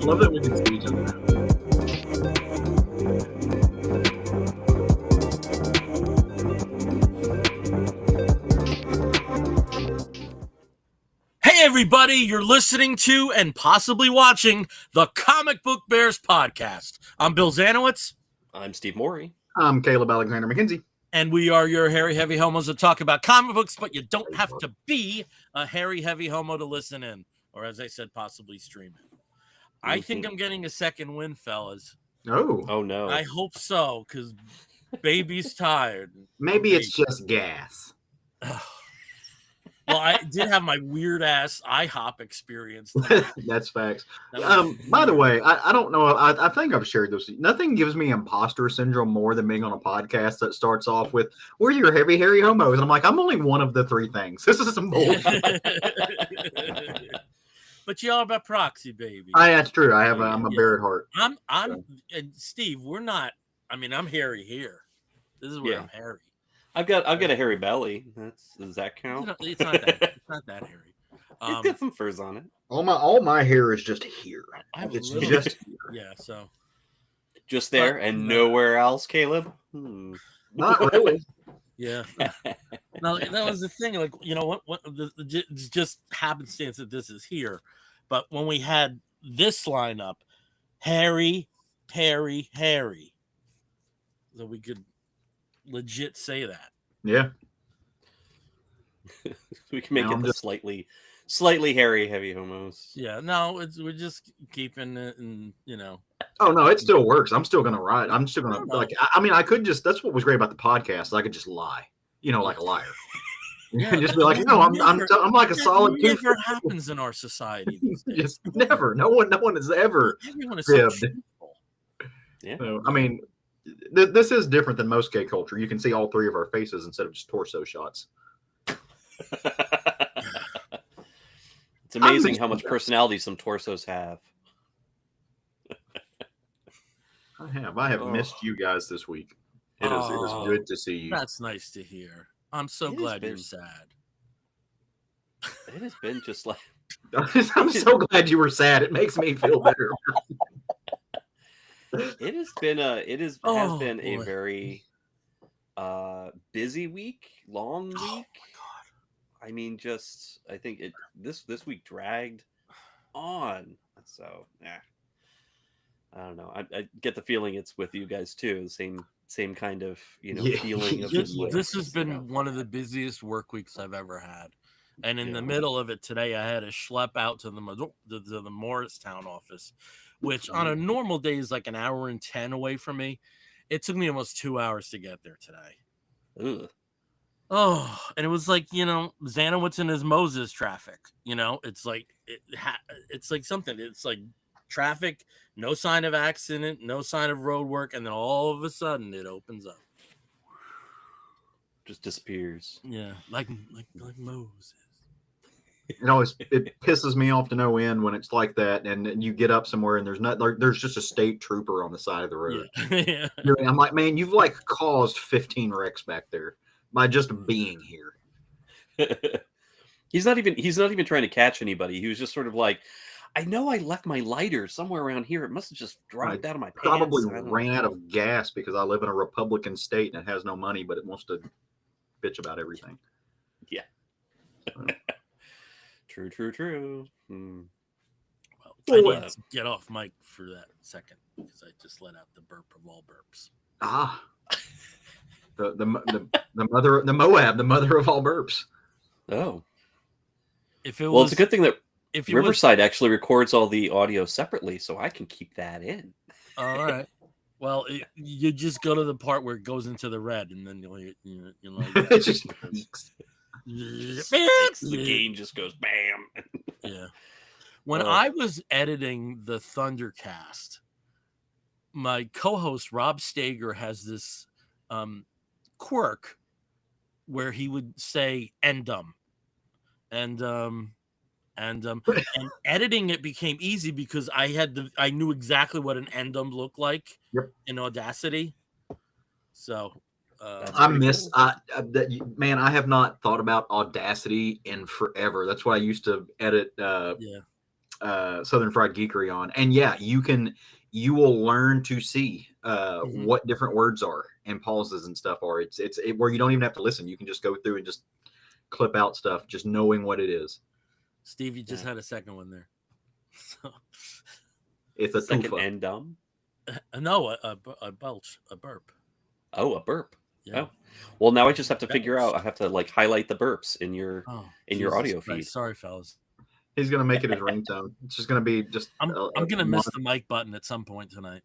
love that we can see each other now. Hey everybody, you're listening to and possibly watching the Comic Book Bears podcast. I'm Bill Zanowitz. I'm Steve Morey. I'm Caleb Alexander McKenzie. And we are your hairy heavy homos that talk about comic books, but you don't have to be a hairy heavy homo to listen in, or as I said, possibly stream it. I think I'm getting a second win, fellas. Oh no. I hope so, because baby's tired. Maybe it's just gas. Well, I did have my weird ass IHOP experience. That's facts. By the way, I don't know. I think I've shared this. Nothing gives me imposter syndrome more than being on a podcast that starts off with, "We're your heavy, hairy homos." And I'm like, I'm only one of the three things. This is some bullshit. But you are by proxy, baby. That's true. I'm a bear at heart. And Steve, we're not. I mean, I'm hairy here. This is where I'm hairy. I've got a hairy belly. Does that count? It's not that hairy. It's got some furs on it. All my hair is just here. It's just here. Yeah. So just there and nowhere else, Caleb. Not really. Yeah. No, that was the thing. Like, you know what? It's just happenstance that this is here. But when we had this lineup, Harry, so we could legit say that. Yeah. We can make it the slightly hairy heavy homos. Yeah. No, we're just keeping it, and you know. Oh no, it still works. I'm still gonna ride. I'm still gonna I could just. That's what was great about the podcast. I could just lie, like a liar. Yeah, and just be like, no, I'm like a solid. Never happens in our society. Just never. No one has ever fibbed. Yeah. So, I mean, this is different than most gay culture. You can see all three of our faces instead of just torso shots. It's amazing how much personality some torsos have. I have missed you guys this week. It is good to see you. That's nice to hear. I'm so glad you're sad. It has been just like I'm so glad you were sad. It makes me feel better. It has been a very busy week, long week. Oh my God. I mean, I think this week dragged on. So I don't know. I get the feeling it's with you guys too. The same kind of feeling of this has been one of the busiest work weeks I've ever had. And in the middle of it today, I had to schlep out to the Morristown office, which on a normal day is like an hour and 10 away from me. It took me almost 2 hours to get there today. Ugh. Oh, and it was like, Zanowitz and his Moses traffic. It's like it's like something. It's like traffic, no sign of accident, no sign of road work, and then all of a sudden it opens up. Just disappears. Yeah, like Moses. It pisses me off to no end when it's like that, and you get up somewhere and there's just a state trooper on the side of the road. Yeah. I'm like, man, you've caused 15 wrecks back there by just being here. He's not even trying to catch anybody. He was just sort of like, I know I left my lighter somewhere around here. It must have just dropped out of my pants. Probably ran out of gas because I live in a Republican state and it has no money, but it wants to bitch about everything. Yeah. True. Well, I need to get off mic for that second because I just let out the burp of all burps. The mother of all burps. Oh. It's a good thing that Riverside actually records all the audio separately, so I can keep that in. All right. Well, you just go to the part where it goes into the red, and then you're like, it just the gain just goes bam. Yeah. When I was editing the Thundercast, my co-host Rob Stager has this quirk where he would say "endum," and editing it became easy because I knew exactly what an endum looked like in Audacity. So man, I have not thought about Audacity in forever. That's why I used to edit Southern Fried Geekery on, and yeah, you will learn to see what different words are and pauses and stuff are. It's where you don't even have to listen. You can just go through and just clip out stuff, just knowing what it is. Steve, you just had a second one there. So, it's a second tufa. and dumb. No, a belch, a burp. Oh, a burp. Yeah. Oh. Well, now I just have to figure out. I have to like highlight the burps in your your audio feed. Sorry, fellas. He's gonna make it his ringtone. It's just gonna be just. I'm gonna miss the mic button at some point tonight.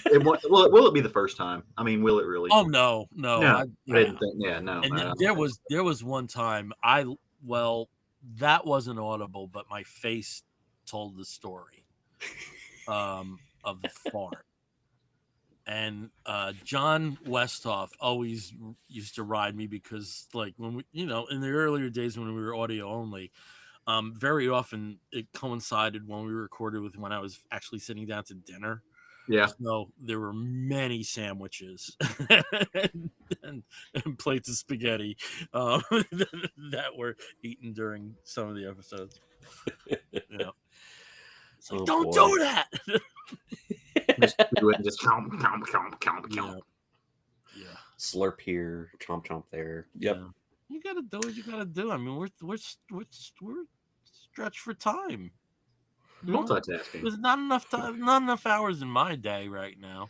Will it be the first time? I mean, will it really? Oh no. I didn't think. Yeah, no. And there was one time that wasn't audible, but my face told the story of the fart. And John Westhoff always used to ride me because, like, when we, in the earlier days when we were audio only, very often it coincided when we recorded with when I was actually sitting down to dinner. Yeah. So there were many sandwiches and plates of spaghetti that were eaten during some of the episodes. Yeah. It's like, don't do that. Just do it and just chomp, chomp, chomp, chomp, chomp. Yeah. Slurp here, chomp, chomp there. Yep. Yeah. You gotta do what you gotta do. I mean, we're stretched for time. Multitasking. There's not enough time, not enough hours in my day right now.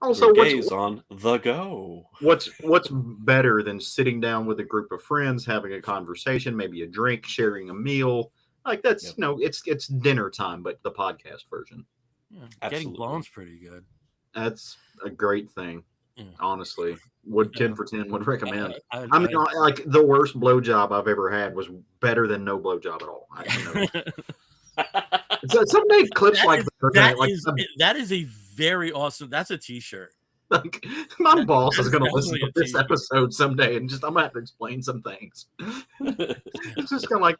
Also, what's on the go? What's better than sitting down with a group of friends, having a conversation, maybe a drink, sharing a meal? Like that's it's dinner time, but the podcast version. Yeah, getting blown's pretty good. That's a great thing. Yeah. Honestly, would 10 for 10 would recommend. I mean, like the worst blowjob I've ever had was better than no blowjob at all. So someday clips that is a very awesome. That's a T-shirt. Like my boss is going to listen to this episode someday, and I'm going to have to explain some things. It's just kind of like,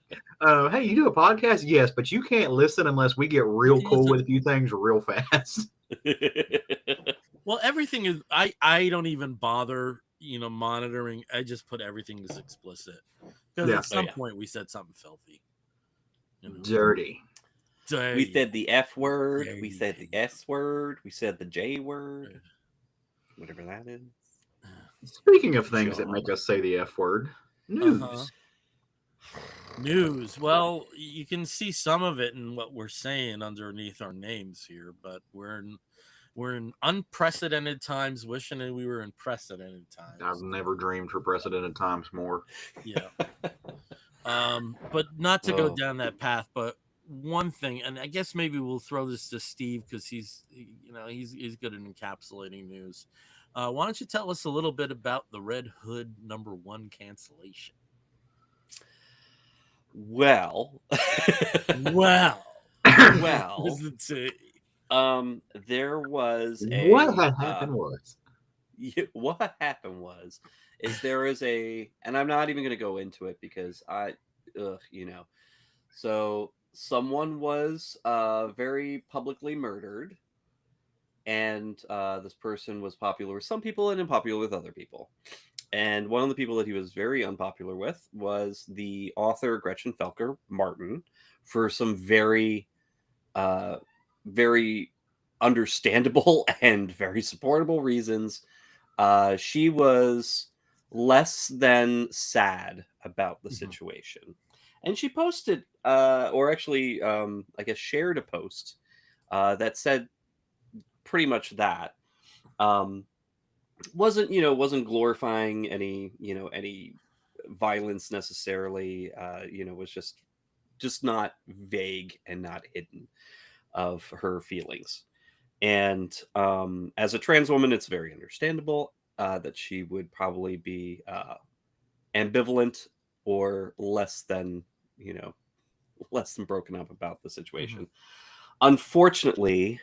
hey, you do a podcast? Yes, but you can't listen unless we get real cool with a few things real fast. Well, everything is. I don't even bother, monitoring. I just put everything as explicit because at some point we said something filthy. Dirty. We said the F word. We said the S word. We said the J word. Whatever that is. Speaking of things that make us say the F word, news. News. Well, you can see some of it in what we're saying underneath our names here, but we're in unprecedented times, wishing that we were in precedented times. I've never dreamed for precedented times more. Yeah. But not to go down that path, but one thing, and I guess maybe we'll throw this to Steve because he's good at encapsulating news. Why don't you tell us a little bit about the Red Hood #1 cancellation? Well, there was what happened was there is and I'm not even going to go into it because so someone was very publicly murdered, and this person was popular with some people and unpopular with other people. And one of the people that he was very unpopular with was the author Gretchen Felker Martin, for some very, very understandable and very supportable reasons. She was less than sad about the situation. And she posted, or actually, I guess, shared a post that said pretty much that. Wasn't glorifying any violence necessarily. Was just not vague and not hidden of her feelings. And as a trans woman, it's very understandable that she would probably be ambivalent or less than broken up about the situation. Mm-hmm. Unfortunately,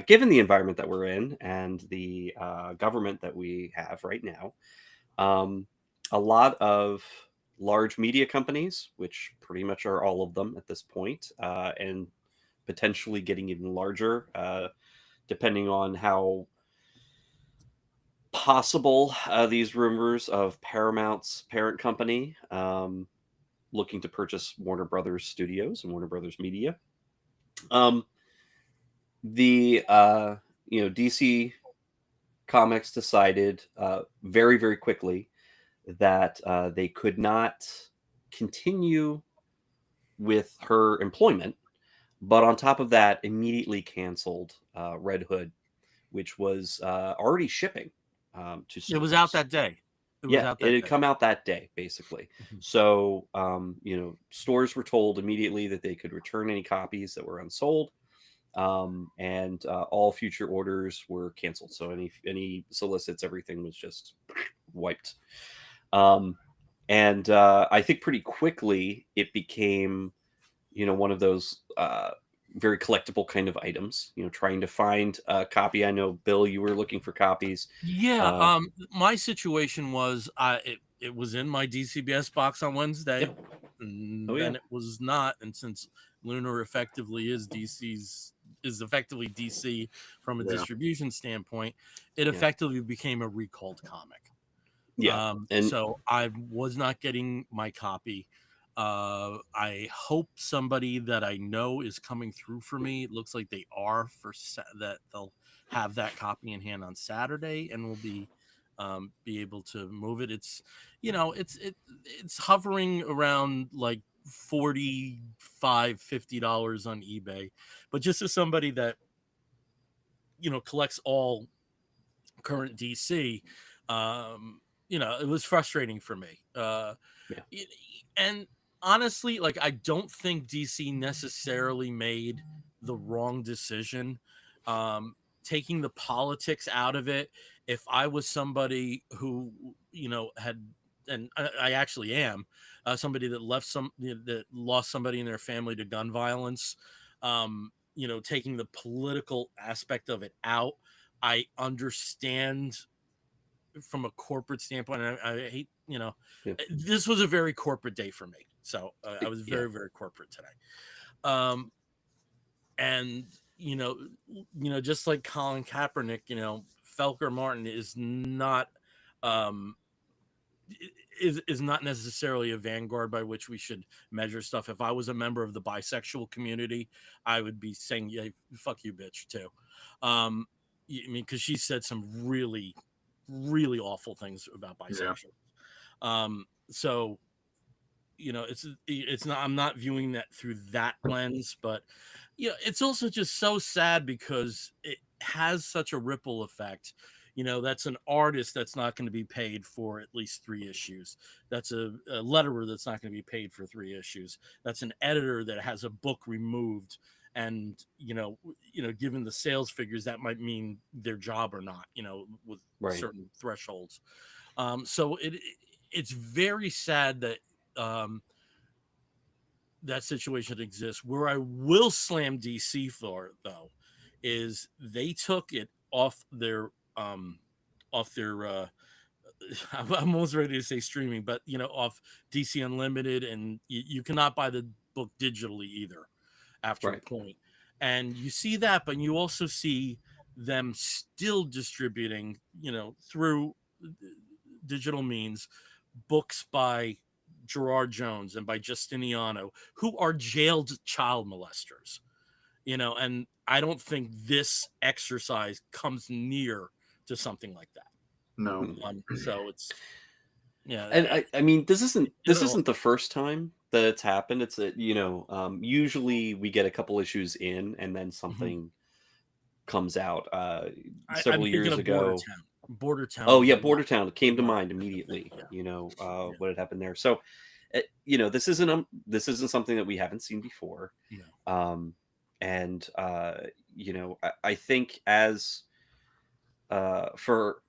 given the environment that we're in and the government that we have right now, a lot of large media companies, which pretty much are all of them at this point, and potentially getting even larger, depending on how possible these rumors of Paramount's parent company looking to purchase Warner Brothers Studios and Warner Brothers Media The DC Comics decided very, very quickly that they could not continue with her employment, but on top of that, immediately canceled Red Hood, which was already shipping to It was out stores. that day. It was Yeah, out it that had day. come out that day, basically. Mhm. So, stores were told immediately that they could return any copies that were unsold, and all future orders were canceled. So any solicits, everything was just wiped. And I think pretty quickly it became, one of those very collectible kind of items. Trying to find a copy. I know, Bill, you were looking for copies. Yeah, Uh, my situation was it was in my DCBS box on Wednesday, Yep. and Oh yeah. then it was not. And since Lunar effectively is effectively DC from a Yeah. distribution standpoint, it Yeah. effectively became a recalled comic. Yeah. And So I was not getting my copy. I hope somebody that I know is coming through for me. It looks like they are that they'll have that copy in hand on Saturday and will be able to move it. It's it's hovering around like $45-$50 on eBay, but just as somebody that collects all current DC, it was frustrating for me. yeah. And honestly, like I don't think DC necessarily made the wrong decision. Taking the politics out of it, if I was somebody who had, and I actually am, somebody that that lost somebody in their family to gun violence, taking the political aspect of it out, I understand from a corporate standpoint. And I hate, Yeah. this was a very corporate day for me. So I was Yeah. very, very corporate today. And, just like Colin Kaepernick, Felker Martin is not, um, is not necessarily a vanguard by which we should measure stuff. If I was a member of the bisexual community, I would be saying, yeah, fuck you, bitch, too. I mean, because she said some really, really awful things about bisexual. So, it's not, I'm not viewing that through that lens, but it's also just so sad because it has such a ripple effect. That's an artist that's not going to be paid for at least 3 issues. That's a letterer that's not going to be paid for 3 issues. That's an editor that has a book removed. And given the sales figures, that might mean their job or not. With Right. certain thresholds. So it's very sad that that situation exists. Where I will slam DC for, though, is they took it off their I'm almost ready to say streaming, but off DC Unlimited, and you cannot buy the book digitally either after Right. a point. And you see that, but you also see them still distributing, through digital means, books by Gerard Jones and by Justiniano, who are jailed child molesters. And I don't think this exercise comes near to something like that. No. So it's, yeah. And I mean, this isn't It'll- the first time that it's happened. It's that usually we get a couple issues in, and then something comes out. Several I'm thinking years of ago. Border Town. Oh Was yeah, a lot- Border Town came to lot- mind immediately. Yeah. What had happened there. So, this isn't something that we haven't seen before. No. And I think as for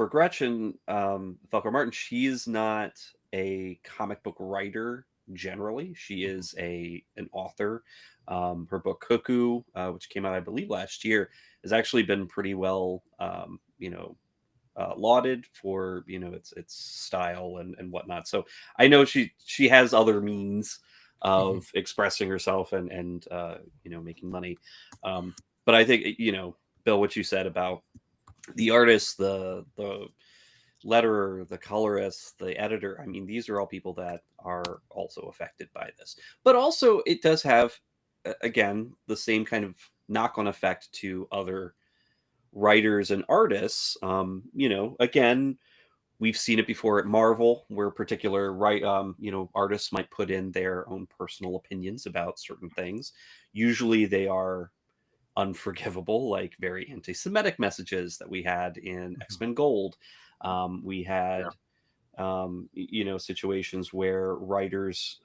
Gretchen Felker Martin, she is not a comic book writer generally. She is an author. Her book Cuckoo, which came out I believe last year, has actually been pretty well lauded for its style and whatnot. So I know she has other means of expressing herself and making money. But I think Bill, what you said about the artist, the letterer, the colorist, the editor, I mean, these are all people that are also affected by this. But also it does have again, the same kind of knock-on effect to other writers and artists. Again, we've seen it before at Marvel, where particular artists might put in their own personal opinions about certain things. Usually they are unforgivable, like very anti-Semitic messages that we had in X-Men Gold. We had situations where writers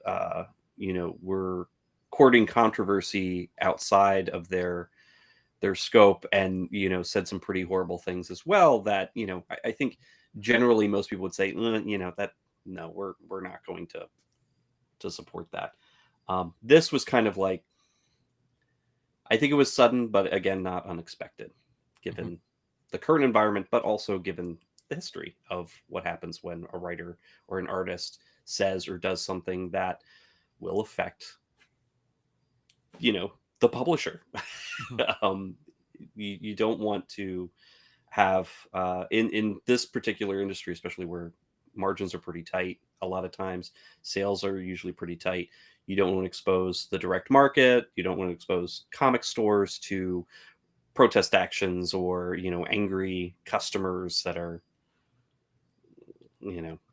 were courting controversy outside of their scope, and said some pretty horrible things as well, that I think generally most people would say that no, we're not going to support that. This was kind of like, I think it was sudden, but again, not unexpected, given the current environment, but also given the history of what happens when a writer or an artist says or does something that will affect, the publisher. You don't want to have, in this particular industry, especially where margins are pretty tight, a lot of times sales are usually pretty tight. You don't want to expose the direct market. You don't want to expose comic stores to protest actions or, angry customers that are,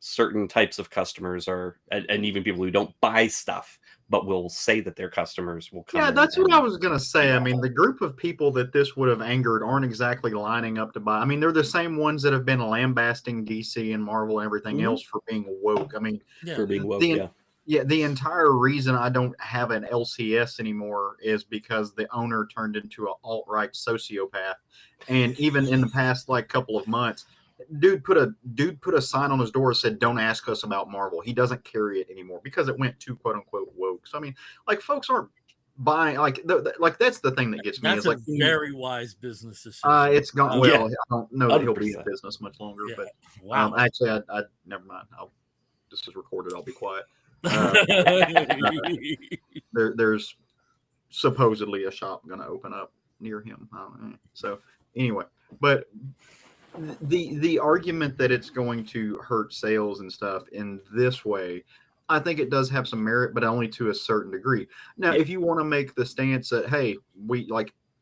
certain types of customers are, and even people who don't buy stuff, but will say that their customers will come. Yeah, that's what I was going to say. I mean, the group of people that this would have angered aren't exactly lining up to buy. I mean, they're the same ones that have been lambasting DC and Marvel and everything else for being woke. I mean, for being woke, the entire reason I don't have an LCS anymore is because the owner turned into an alt-right sociopath. And even in the past, couple of months, dude put a sign on his door that said, "Don't ask us about Marvel." He doesn't carry it anymore because it went too quote unquote woke. So I mean, folks aren't buying that's the thing that gets me. That's is very wise business decision. It's gone well. I don't know that he'll be in business much longer, but wow. Actually, I never mind. This is recorded. I'll be quiet. There's supposedly a shop going to open up near him. So anyway, but the argument that it's going to hurt sales and stuff in this way, I think it does have some merit, but only to a certain degree. Now, if you want to make the stance that, hey,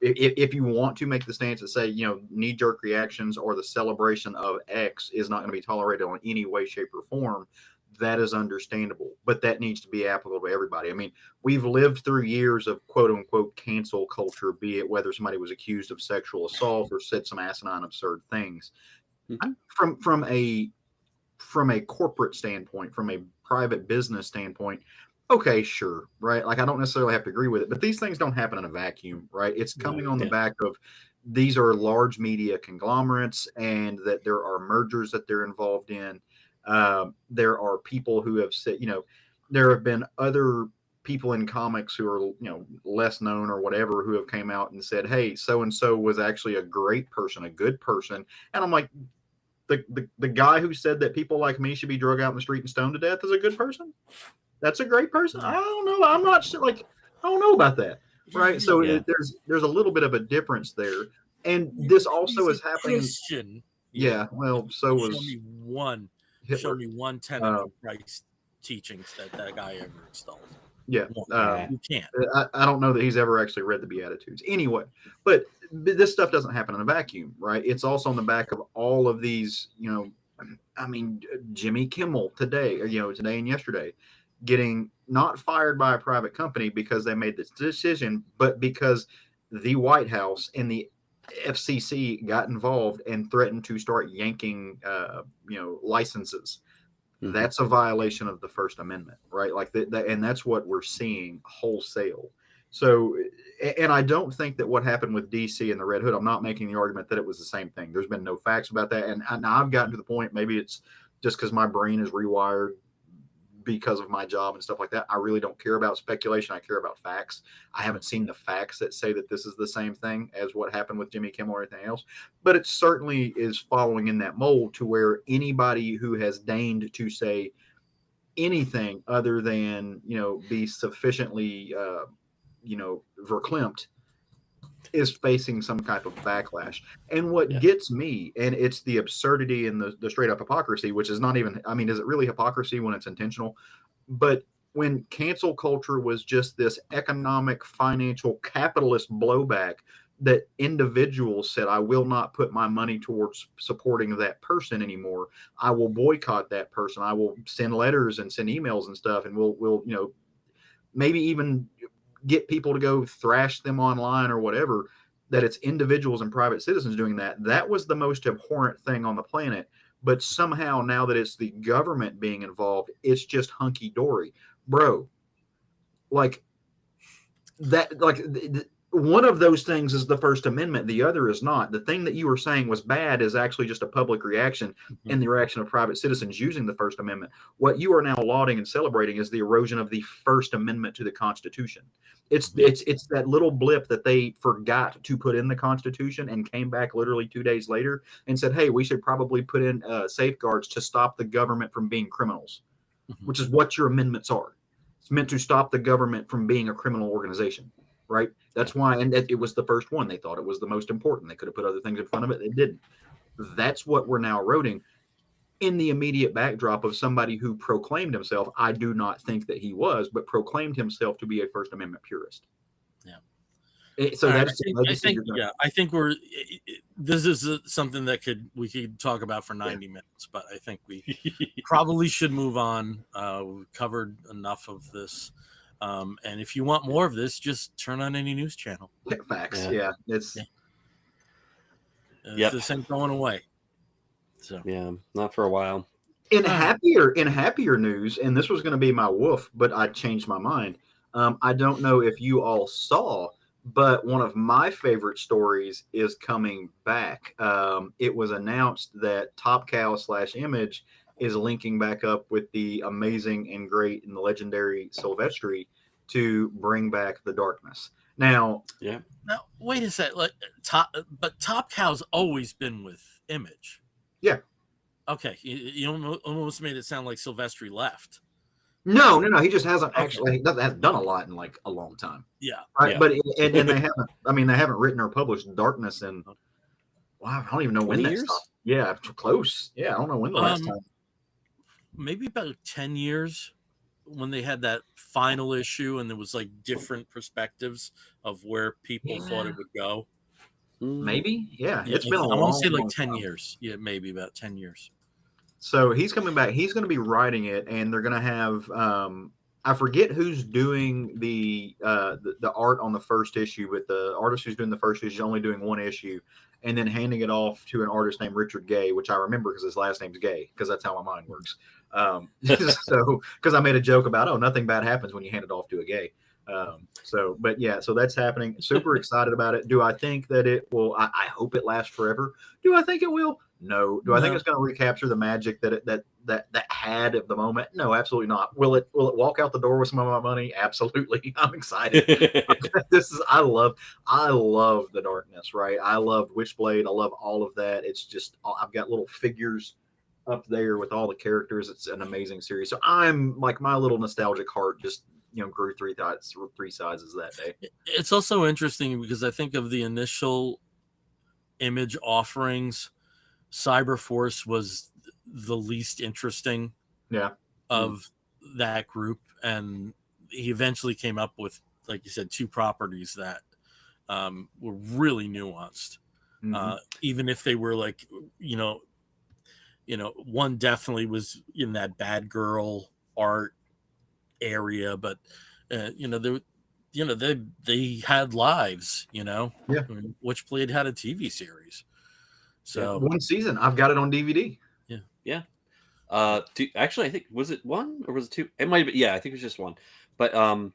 if you want to make the stance that say, knee-jerk reactions or the celebration of X is not going to be tolerated in any way, shape, or form, that is understandable, but that needs to be applicable to everybody. I mean, we've lived through years of quote unquote cancel culture, be it whether somebody was accused of sexual assault or said some asinine, absurd things. From a corporate standpoint, from a private business standpoint, okay, sure, right? I don't necessarily have to agree with it, but these things don't happen in a vacuum, right? It's coming on the back of, these are large media conglomerates, and that there are mergers that they're involved in. There are people who have said, there have been other people in comics who are, less known or whatever, who have came out and said, hey, so-and-so was actually a great person, a good person. And I'm like, the guy who said that people like me should be drug out in the street and stoned to death is a good person? That's a great person? I don't know. I'm not I don't know about that. Right. So there's a little bit of a difference there. And this also is happening. Christian. Yeah. Well, so was Hitler. Show me one tenet of Christ's teachings that guy ever installed. Yeah. You can't. I don't know that he's ever actually read the Beatitudes. Anyway, but this stuff doesn't happen in a vacuum, right? It's also on the back of all of these, Jimmy Kimmel today and yesterday, getting not fired by a private company because they made this decision, but because the White House and the FCC got involved and threatened to start yanking, licenses. That's a violation of the First Amendment, right? And that's what we're seeing wholesale. So, and I don't think that what happened with DC and the Red Hood, I'm not making the argument that it was the same thing. There's been no facts about that. And I've gotten to the point, maybe it's just because my brain is rewired because of my job and stuff like that. I really don't care about speculation. I care about facts. I haven't seen the facts that say that this is the same thing as what happened with Jimmy Kimmel or anything else, but it certainly is following in that mold to where anybody who has deigned to say anything other than, be sufficiently, verklempt is facing some type of backlash. And what gets me, and it's the absurdity and the straight up hypocrisy, which is not even, is it really hypocrisy when it's intentional? But when cancel culture was just this economic, financial, capitalist blowback that individuals said, I will not put my money towards supporting that person anymore. I will boycott that person. I will send letters and send emails and stuff, and we'll maybe even get people to go thrash them online or whatever. That it's individuals and private citizens doing that. That was the most abhorrent thing on the planet. But somehow now that it's the government being involved, it's just hunky dory, bro. Like that, one of those things is the First Amendment. The other is not. The thing that you were saying was bad is actually just a public reaction and the reaction of private citizens using the First Amendment. What you are now lauding and celebrating is the erosion of the First Amendment to the Constitution. It's that little blip that they forgot to put in the Constitution and came back literally 2 days later and said, hey, we should probably put in safeguards to stop the government from being criminals, which is what your amendments are. It's meant to stop the government from being a criminal organization. Right. That's why. And it was the first one. They thought it was the most important. They could have put other things in front of it. They didn't. That's what we're now eroding in the immediate backdrop of somebody who proclaimed himself. I do not think that he was, but proclaimed himself to be a First Amendment purist. Yeah. So that's, I think this is something that we could talk about for 90 minutes, but I think we probably should move on. We've covered enough of this. And if you want more of this, just turn on any news channel. Facts. Yeah. This ain't going away. So yeah, not for a while. In happier news, and this was going to be my woof, but I changed my mind. I don't know if you all saw, but one of my favorite stories is coming back. It was announced that Top Cow / Image is linking back up with the amazing and great and the legendary Silvestri to bring back the darkness. Now, wait a sec. But Top Cow's always been with Image. Yeah. Okay. You almost made it sound like Silvestri left. No. He just hasn't actually hasn't done a lot in like a long time. Yeah. Right. Yeah. But and they haven't. I mean, they haven't written or published Darkness in. Wow, I don't even know when that stopped. Yeah, close. Yeah, I don't know when the last time. Maybe about 10 years when they had that final issue and there was like different perspectives of where people thought it would go. Maybe. Yeah. It's been a long time. I want to say like 10 years. Yeah, maybe about 10 years. So he's coming back. He's going to be writing it, and they're going to have I forget who's doing the art on the first issue, but the artist who's doing the first issue is only doing one issue and then handing it off to an artist named Richard Gay, which I remember because his last name's Gay, because that's how my mind works. So because I made a joke about, nothing bad happens when you hand it off to a gay. So that's happening. Super excited about it. Do I think that it will? I hope it lasts forever. Do I think it will? No. Do I think it's going to recapture the magic that had at the moment? No, absolutely not. Will it walk out the door with some of my money? Absolutely. I'm excited. I love the darkness, right? I love Witchblade. I love all of that. It's just, I've got little figures up there with all the characters. It's an amazing series. So I'm like, my little nostalgic heart just grew three sizes that day. It's also interesting because I think of the initial Image offerings, Cyberforce was the least interesting of that group, and he eventually came up with, like you said, two properties that were really nuanced. Even if they were like, one definitely was in that bad girl art area, but they had lives, Witchblade had a TV series. So one season, I've got it on DVD. Yeah. Actually, I think, was it one or was it two? It might be. Yeah, I think it was just one. But or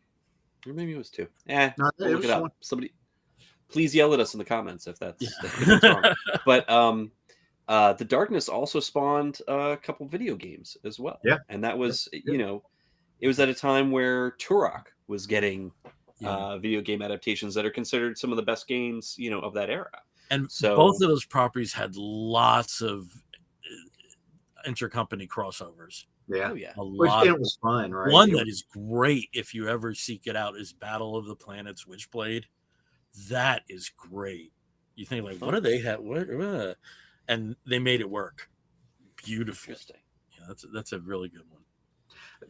maybe it was two. We'll look it up. One. Somebody, please yell at us in the comments if that's wrong. But the Darkness also spawned a couple video games as well. Yeah, and that was it was at a time where Turok was getting video game adaptations that are considered some of the best games of that era. And so both of those properties had lots of intercompany crossovers. Yeah. Oh, yeah. It was fun, right? One that is great if you ever seek it out is Battle of the Planets Witchblade. That is great. You think like, what do they have? And they made it work. Beautiful. Interesting. Yeah, that's a really good one.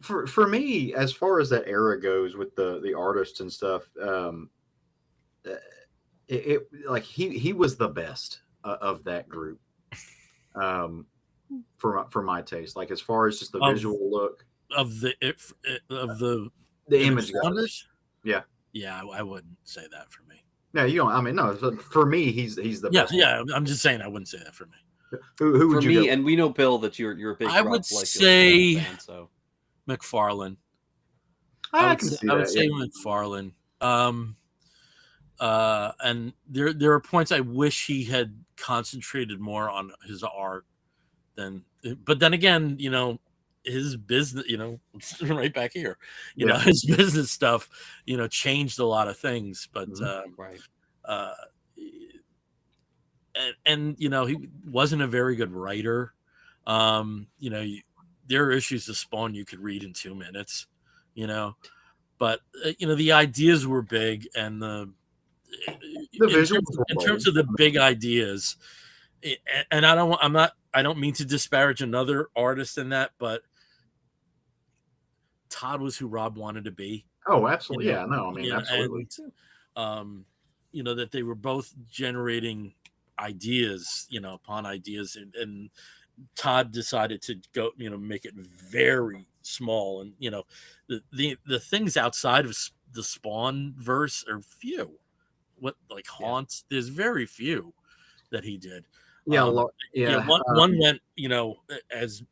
for me, as far as that era goes with the artists and stuff, like he was the best of that group. For my taste, like as far as just the visual look of the the image guys. Yeah, I wouldn't say that for me. No, you don't. I mean, no. For me, he's the best. Yeah. I'm just saying I wouldn't say that for me. Who would for you me? go? And we know, Bill, that you're a big. I Rob would Liefeld say fan, so McFarlane. I can see I would that, say yeah. McFarlane. And there are points I wish he had concentrated more on his art than, but then again, his business, right back here, Yeah. his business stuff, changed a lot of things, but, right. And he wasn't a very good writer. There are issues of Spawn you could read in 2 minutes, but the ideas were big, and in terms of the big ideas, and I don't mean to disparage another artist in that, but Todd was who Rob wanted to be. Oh, absolutely. Yeah, no, I mean, absolutely. And, that they were both generating ideas, upon ideas, and Todd decided to go, make it very small, and the things outside of the Spawn verse are few. What, like haunts? Yeah. There's very few that he did. Yeah, one went, as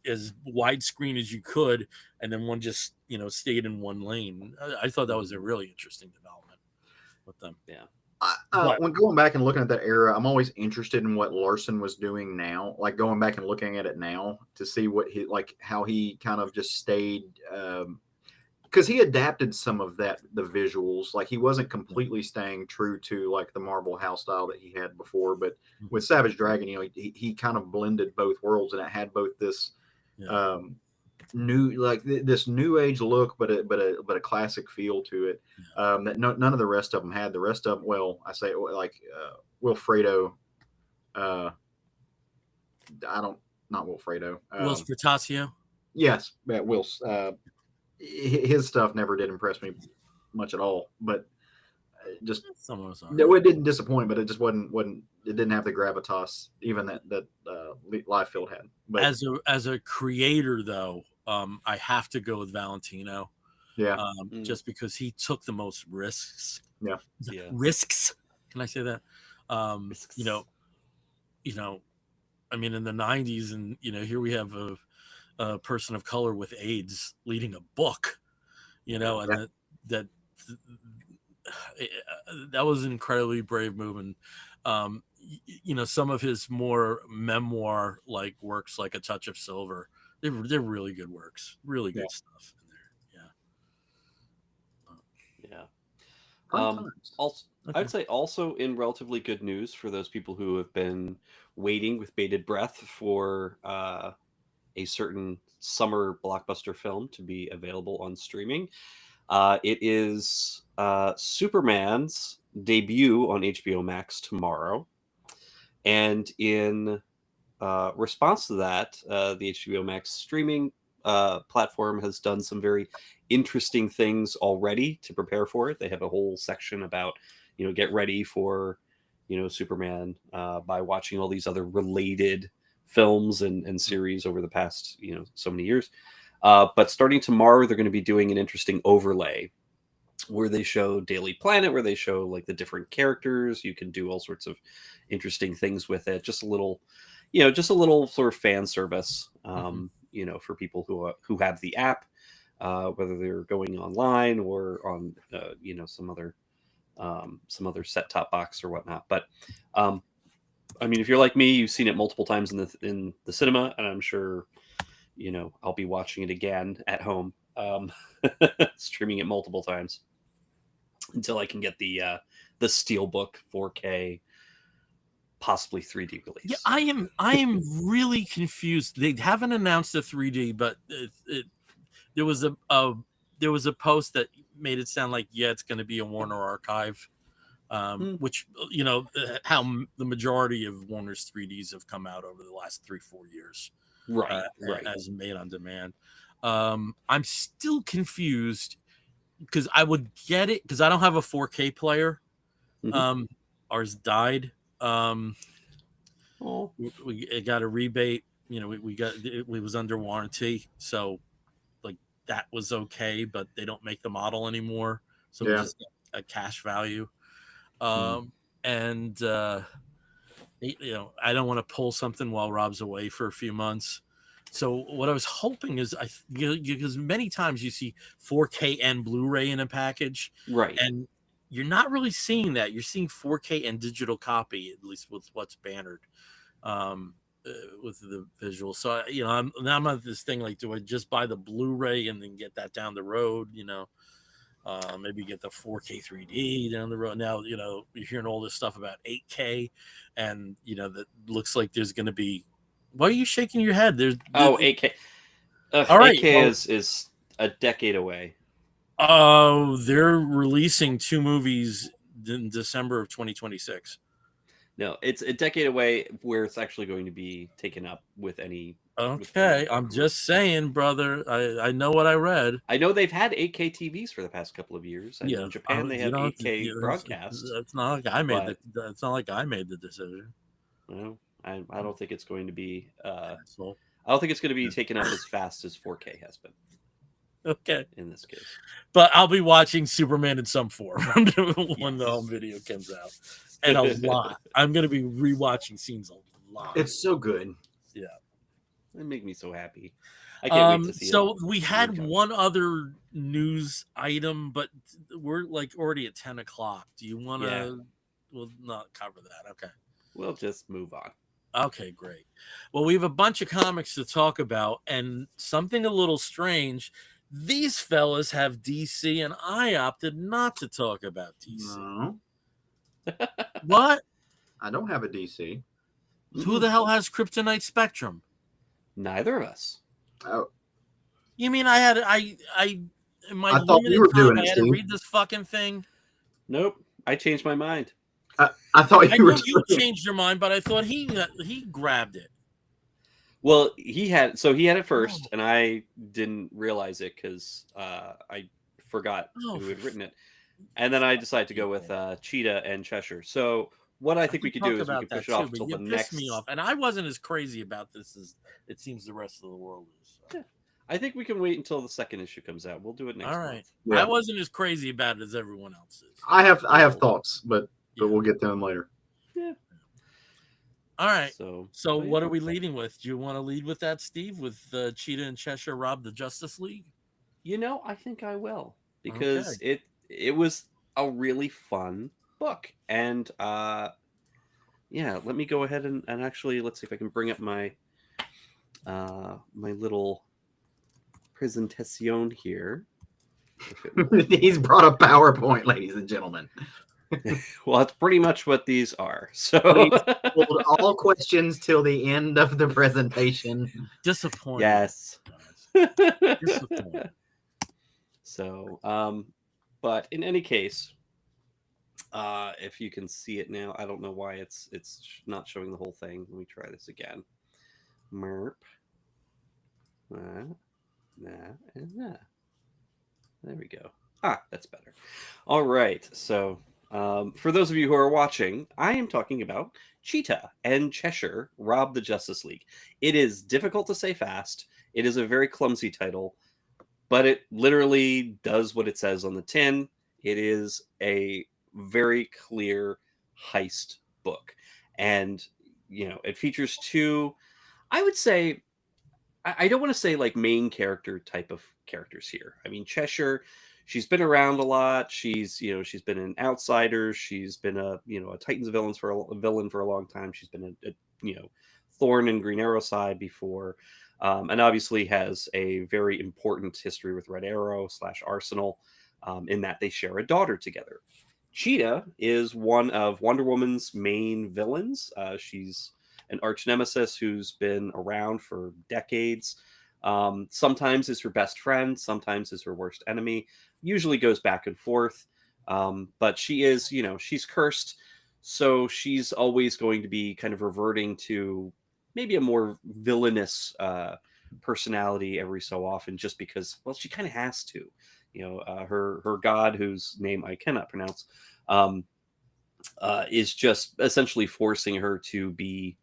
widescreen as you could, and then one just, stayed in one lane. I thought that was a really interesting development with them. Yeah. When going back and looking at that era, I'm always interested in what Larson was doing now, like going back and looking at it now to see what how he kind of just stayed, because he adapted some of the visuals. Like he wasn't completely staying true to like the Marvel house style that he had before, but with Savage Dragon, he kind of blended both worlds, and it had both this new, like this new age look, but a classic feel to it, that none of the rest of them had. The rest of them, well, I say like Wilfredo, not Wilfredo, Will Spertasio. Yes, Will's. His stuff never did impress me much at all, but just it didn't disappoint, but it just wasn't it didn't have the gravitas even that Liefeld had. But as a creator though, I have to go with Valentino. Yeah. Just because he took the most risks. Yeah. Risks. Can I say that? Risks. I mean, in the 90s, and here we have a person of color with AIDS leading a book, and that was an incredibly brave move. And some of his more memoir like works, like A Touch of Silver, they're really good works, really good stuff in there. Also, okay. I'd say also in relatively good news for those people who have been waiting with bated breath for a certain summer blockbuster film to be available on streaming. It is Superman's debut on HBO Max tomorrow. And in response to that, the HBO Max streaming platform has done some very interesting things already to prepare for it. They have a whole section about, get ready for, Superman by watching all these other related films and series over the past, so many years. But starting tomorrow, they're going to be doing an interesting overlay where they show Daily Planet, where they show like the different characters. You can do all sorts of interesting things with it. Just a little sort of fan service, for people who have the app, whether they're going online or on, some other set-top box or whatnot. But I mean, if you're like me, you've seen it multiple times in the cinema, and I'm sure, I'll be watching it again at home, streaming it multiple times until I can get the Steelbook 4K, possibly 3D release. Yeah, I am really confused. They haven't announced a 3D, but there was a post that made it sound like it's going to be a Warner archive. Which, how the majority of Warner's 3Ds have come out over the last 3-4 years, right, as made on demand. I'm still confused because I would get it because I don't have a 4K player. Mhm. Ours died. Oh, We got a rebate. You know, we was under warranty, so like that was okay. But they don't make the model anymore, so we Yeah. just get a cash value. Mm. And you know, I don't want to pull something while Rob's away for a few months. So what I was hoping is, because many times you see 4K and Blu-ray in a package, right. and you're not really seeing that. You're seeing 4K and digital copy, at least with what's bannered, um, with the visual. So you know, I'm at this thing like, do I just buy the Blu-ray and then get that down the road? You know, maybe get the 4K 3D down the road. Now, you know, you're hearing all this stuff about 8K, and you know that looks like there's going to be. Why are you shaking your head? Oh, 8K. All right. 8K Well, is a decade away. oh, they're releasing 2 movies in December of 2026. No, it's a decade away where it's actually going to be taken up with any. Okay, I'm just saying, brother. I know what I read. I know they've had 8K TVs for the past couple of years, and Yeah, in Japan they you have know, 8K broadcasts. it's not like I made But it's not like I made the decision. well, I don't think it's going to be. So I don't think it's going to be taken up as fast as 4K has been okay. in this case. But I'll be watching Superman in some form when the Yes. home video comes out, and a lot. I'm going to be rewatching scenes a lot. It's so good. Yeah, it makes me so happy. I can't wait to see it. So we had one other news item, but we're like already at 10 o'clock. Do you want to? Yeah. We'll not cover that. Okay. We'll just move on. Okay, great. Well, we have a bunch of comics to talk about, and something a little strange. These fellas have DC, and I opted not to talk about DC. No, What? I don't have a DC. Who the hell has Kryptonite Spectrum? Neither of us. Oh, You mean I in my I thought you limited were time doing I it, had to Steve. read this fucking thing? Nope. I changed my mind. I thought I you were. know you changed your mind, but I thought he grabbed it. Well, he had it first, and I didn't realize it because I forgot who had written it, and then I decided to go with Cheetah and Cheshire. So what I think we could do is we could push it off until the next. Me off, and I wasn't as crazy about this as it seems the rest of the world is. So. Yeah. I think we can wait until the second issue comes out. We'll do it next. All right. month. Yeah. I wasn't as crazy about it as everyone else is. I have thoughts, but we'll get to them later. Yeah. All right. So yeah. what are we leading with? Do you want to lead with that, Steve, with Cheetah and Cheshire rob the Justice League? You know, I think I will because it was a really fun book, and yeah. Let me go ahead and actually let's see if I can bring up my my little presentation here. He's brought a PowerPoint, ladies and gentlemen. Well, that's pretty much what these are. So Hold all questions till the end of the presentation. Disappointing. Yes. Disappointing. So, but in any case, if you can see it now, I don't know why it's not showing the whole thing. Let me try this again. Merp. And that. There we go. That's better. All right. So, for those of you who are watching, I am talking about Cheetah and Cheshire Rob the Justice League. It is difficult to say fast. It is a very clumsy title, but it literally does what it says on the tin. It is a very clear heist book. And, you know, it features two, I would say, I don't want to say like main character type of characters here. I mean, Cheshire, she's been around a lot. She's been an outsider. She's been a Titans villain for a long time. She's been a Thorn and Green Arrow side before, and obviously has a very important history with Red Arrow / Arsenal, in that they share a daughter together. Cheetah is one of Wonder Woman's main villains. She's an arch-nemesis who's been around for decades. Sometimes is her best friend, sometimes is her worst enemy. Usually goes back and forth. But she is, she's cursed. So she's always going to be kind of reverting to maybe a more villainous personality every so often, just because, well, she kind of has to. Her god, whose name I cannot pronounce, is just essentially forcing her to be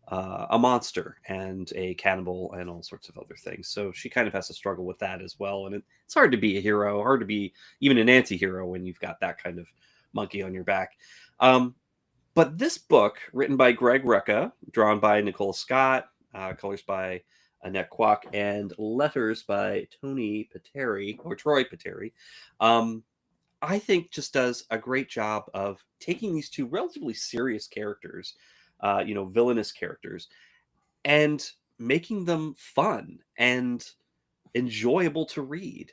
a monster and a cannibal and all sorts of other things. So she kind of has to struggle with that as well. And it's hard to be a hero, hard to be even an anti-hero when you've got that kind of monkey on your back. But this book, written by Greg Rucka, drawn by Nicole Scott, colors by Annette Kwok, and letters by Troy Pateri, I think just does a great job of taking these two relatively serious characters, villainous characters, and making them fun and enjoyable to read.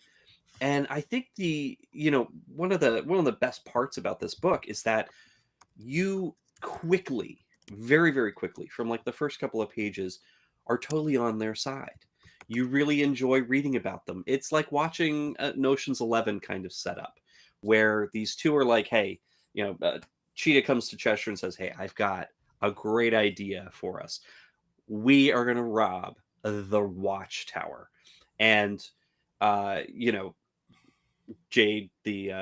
And I think one of the best parts about this book is that you quickly, very, very quickly, from like the first couple of pages, are totally on their side. You really enjoy reading about them. It's like watching an Ocean's 11 kind of setup, where these two are like, hey, Cheetah comes to Cheshire and says, hey, I've got a great idea for us. We are going to rob the Watchtower. And, Jade, the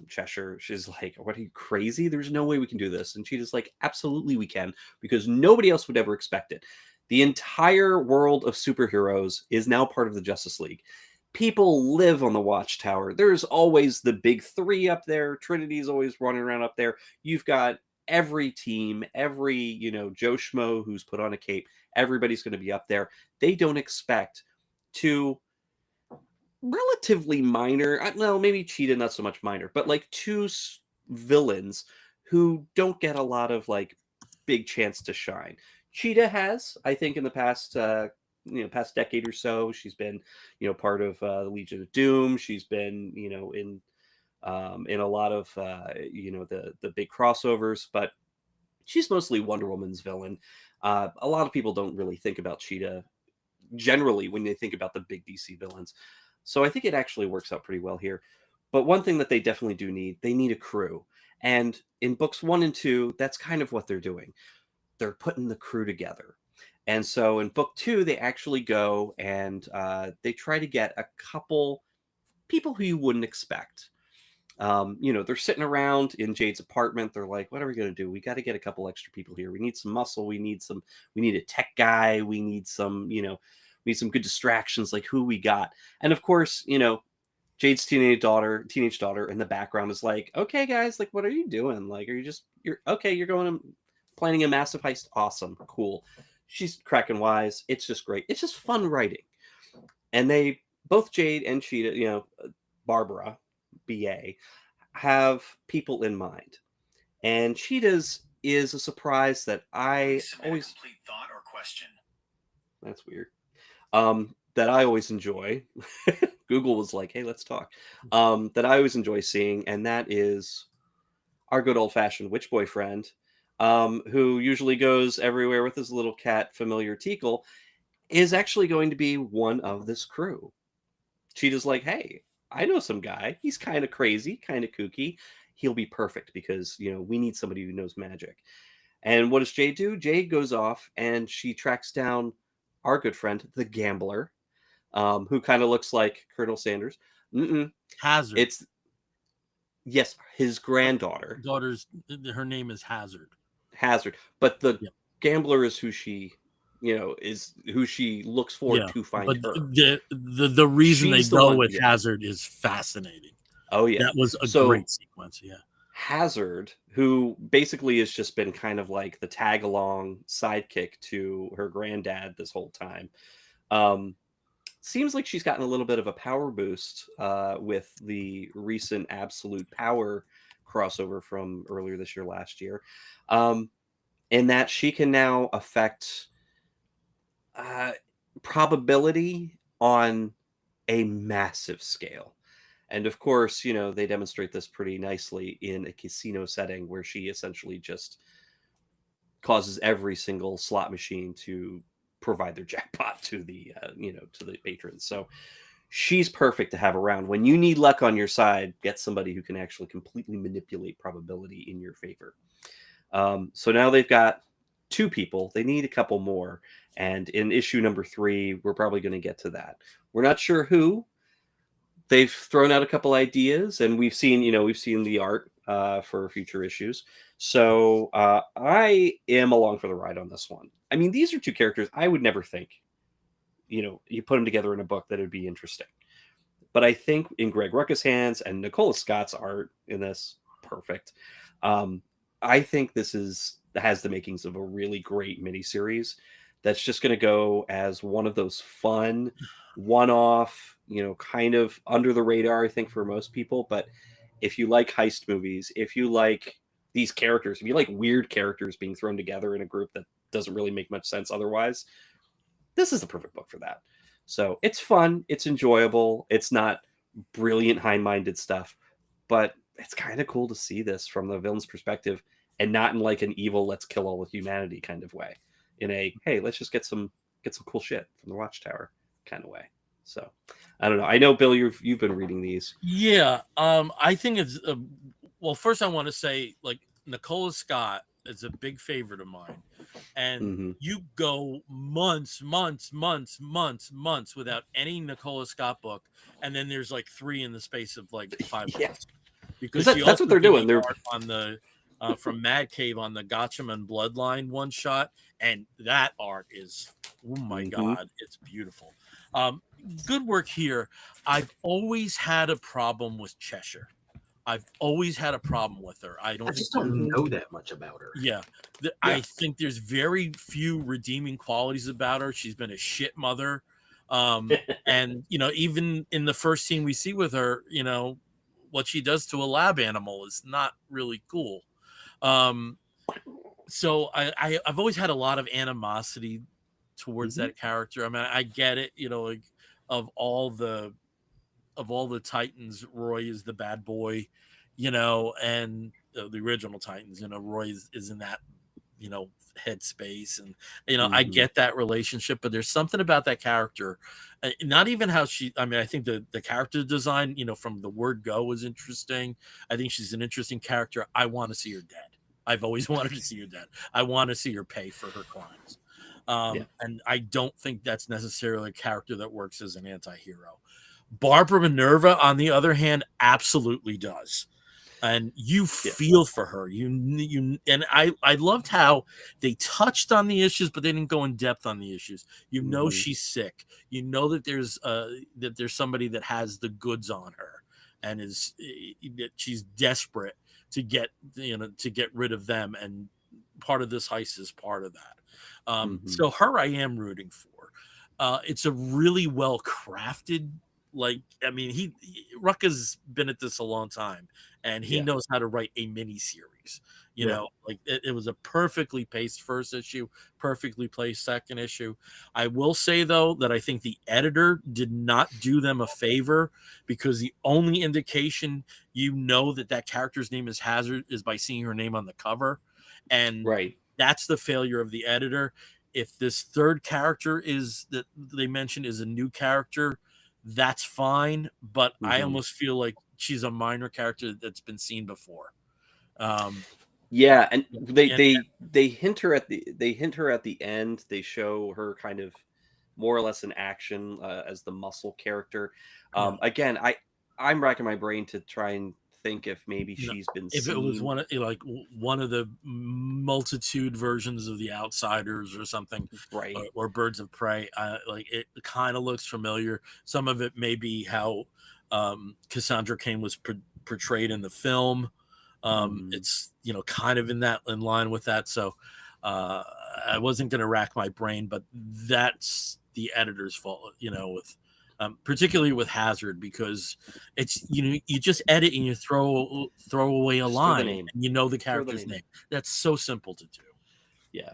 Cheshire, she's like, what, are you crazy? There's no way we can do this. And Cheetah's like, absolutely we can, because nobody else would ever expect it. The entire world of superheroes is now part of the Justice League. People live on the Watchtower. There's always the big three up there. Trinity's always running around up there. You've got every team, every Joe Schmo who's put on a cape. Everybody's going to be up there. They don't expect two relatively minor, well, maybe Cheetah not so much minor, but like two villains who don't get a lot of like big chance to shine. Cheetah has, I think, in the past past decade or so, she's been part of the Legion of Doom. She's been in a lot of the big crossovers, but she's mostly Wonder Woman's villain. A lot of people don't really think about Cheetah generally when they think about the big DC villains. So I think it actually works out pretty well here. But one thing that they definitely do need, they need a crew. And in books 1 and 2, that's kind of what they're doing. They're putting the crew together. And so in book 2, they actually go and they try to get a couple people who you wouldn't expect. They're sitting around in Jade's apartment. They're like, what are we going to do? We got to get a couple extra people here. We need some muscle. We need a tech guy. We need some, we need some good distractions. Like, who we got? And of course, Jade's teenage daughter in the background is like, okay, guys, like, what are you doing? Like, you're planning a massive heist. Awesome. Cool. She's cracking wise. It's just great. It's just fun writing. And both Jade and Cheetah, Barbara, BA, have people in mind. And Cheetah's is a surprise that I always... complete thought or question. That's weird. That I always enjoy. Google was like, hey, let's talk. That I always enjoy seeing, and that is our good old-fashioned witch boyfriend, who usually goes everywhere with his little cat, Familiar Teakle, is actually going to be one of this crew. Cheetah's like, hey, I know some guy. He's kind of crazy, kind of kooky. He'll be perfect because, we need somebody who knows magic. And what does Jade do? Jade goes off and she tracks down our good friend, the Gambler, who kind of looks like Colonel Sanders. Hazard. Yes, his granddaughter. Her name is Hazard. But the Gambler is who she, is who she looks for to find her. The reason they go with Hazard is fascinating. Oh yeah, that was a great sequence. Yeah, Hazard, who basically has just been kind of like the tag along sidekick to her granddad this whole time. Seems like she's gotten a little bit of a power boost with the recent Absolute Power crossover from earlier this year, last year, in that she can now affect probability on a massive scale. And of course, they demonstrate this pretty nicely in a casino setting where she essentially just causes every single slot machine to provide their jackpot to the, to the patrons. So she's perfect to have around. When you need luck on your side, get somebody who can actually completely manipulate probability in your favor. So now they've got 2 people. They need a couple more. And in issue number 3, we're probably going to get to that. We're not sure who. They've thrown out a couple ideas, and we've seen the art for future issues. So I am along for the ride on this one. I mean, these are 2 characters I would never think, you put them together in a book that would be interesting. But I think in Greg Rucka's hands and Nicola Scott's art in this, perfect. I think this has the makings of a really great miniseries that's just going to go as one of those fun, one-off, kind of under the radar, I think, for most people. But if you like heist movies, if you like these characters, if you like weird characters being thrown together in a group that doesn't really make much sense otherwise, this is the perfect book for that. So it's fun, it's enjoyable, it's not brilliant high-minded stuff, but it's kind of cool to see this from the villain's perspective, and not in like an evil let's kill all of humanity kind of way, in a hey, let's just get some cool shit from the Watchtower kind of way. So I don't know. I know, Bill, you've been reading these. Yeah, I think it's well. First, I want to say, like, Nicola Scott is a big favorite of mine, and you go months without any Nicola Scott book, and then there's like 3 in the space of like 5 months, because that's what they're doing. They're on the from Mad Cave on the Gotchaman Bloodline one shot, and that art is, oh my god, it's beautiful. Good work here. I've always had a problem with Cheshire. I've always had a problem with her. I just don't know that much about her. Yeah. I think there's very few redeeming qualities about her. She's been a shit mother. And, even in the first scene we see with her, what she does to a lab animal is not really cool. So I've always had a lot of animosity towards that character. I mean, I get it, like, of all the Titans, Roy is the bad boy, and the original Titans, Roy is in that, headspace, and I get that relationship, but there's something about that character, not even how I think the character design, from the word go, was interesting. I think she's an interesting character. I want to see her dead. I've always wanted to see her dead. I want to see her pay for her crimes. And I don't think that's necessarily a character that works as an anti-hero. Barbara Minerva, on the other hand, absolutely does. And you feel for her. And I loved how they touched on the issues, but they didn't go in depth on the issues. She's sick. That there's somebody that has the goods on her, and that she's desperate to get rid of them. And part of this heist is part of that. So her, I am rooting for. It's a really well crafted. Rucka's been at this a long time, and he knows how to write a mini series. It was a perfectly paced first issue, perfectly placed second issue. I will say, though, that I think the editor did not do them a favor, because the only indication that character's name is Hazard is by seeing her name on the cover, and that's the failure of the editor. If this third character that they mentioned is a new character, that's fine, but I almost feel like she's a minor character that's been seen before. And they hint her at the end. They show her kind of more or less in action as the muscle character. Again, I'm racking my brain to try and think if maybe she's been if seen. It was one of the multitude versions of the Outsiders or something, right? Or Birds of Prey. It kind of looks familiar. Some of it may be how Cassandra Cain was portrayed in the film. It's kind of in line with that. So I wasn't going to rack my brain, but that's the editor's fault. With particularly with Hazard, because it's you just edit and you throw away a line, and the character's name. That's so simple to do. Yeah.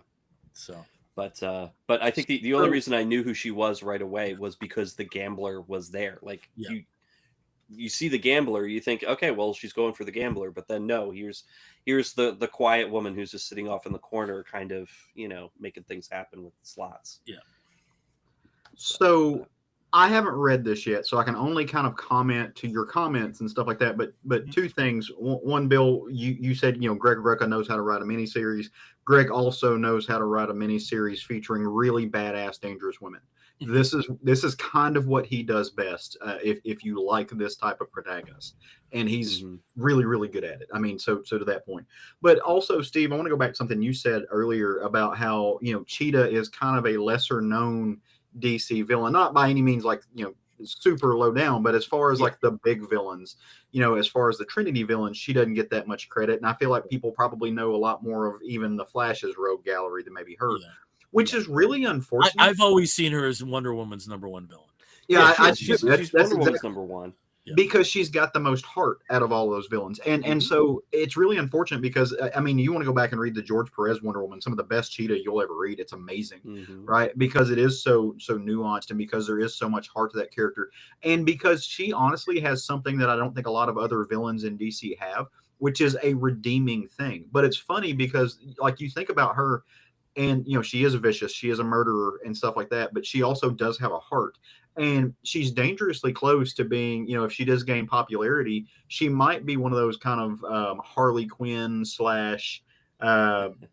So, but I think the only reason I knew who she was right away was because the gambler was there. Like you see the gambler, you think, okay, well, she's going for the gambler, but then no, here's the quiet woman who's just sitting off in the corner, kind of making things happen with slots. So I haven't read this yet, so I can only kind of comment to your comments and stuff like that. But two things. One, Bill, you said Greg Rucka knows how to write a miniseries. Greg also knows how to write a miniseries featuring really badass, dangerous women. This is kind of what he does best. If you like this type of protagonist, and he's really, really good at it. I mean, so to that point. But also, Steve, I want to go back to something you said earlier about how Cheetah is kind of a lesser known DC villain, not by any means like super low down, but as far as like the big villains, as far as the Trinity villains, she doesn't get that much credit. And I feel like people probably know a lot more of even the Flash's rogue gallery than maybe her, which is really unfortunate. I've always seen her as Wonder Woman's number one villain. She's Wonder Woman's number one. Because she's got the most heart out of all those villains. And so it's really unfortunate because, I mean, you want to go back and read the George Perez Wonder Woman, some of the best Cheetah you'll ever read. It's amazing, right? Because it is so nuanced, and because there is so much heart to that character. And because she honestly has something that I don't think a lot of other villains in DC have, which is a redeeming thing. But it's funny because, like, you think about her, and, she is vicious, she is a murderer and stuff like that, but she also does have a heart. And she's dangerously close to being, if she does gain popularity, she might be one of those kind of Harley Quinn /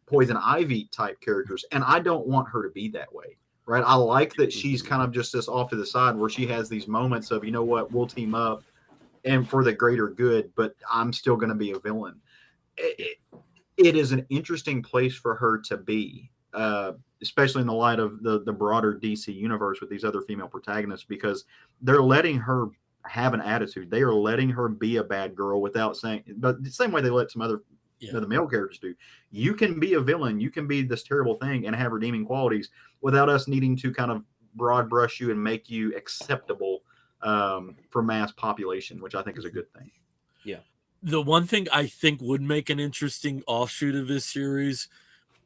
Poison Ivy type characters. And I don't want her to be that way, right? I like that she's kind of just this off to the side where she has these moments of, we'll team up and for the greater good, but I'm still going to be a villain. It is an interesting place for her to be. Especially in the light of the broader DC universe with these other female protagonists, because they're letting her have an attitude. They are letting her be a bad girl without saying, but the same way they let some other the male characters do. You can be a villain. You can be this terrible thing and have redeeming qualities without us needing to kind of broad brush you and make you acceptable for mass population, which I think is a good thing. Yeah. The one thing I think would make an interesting offshoot of this series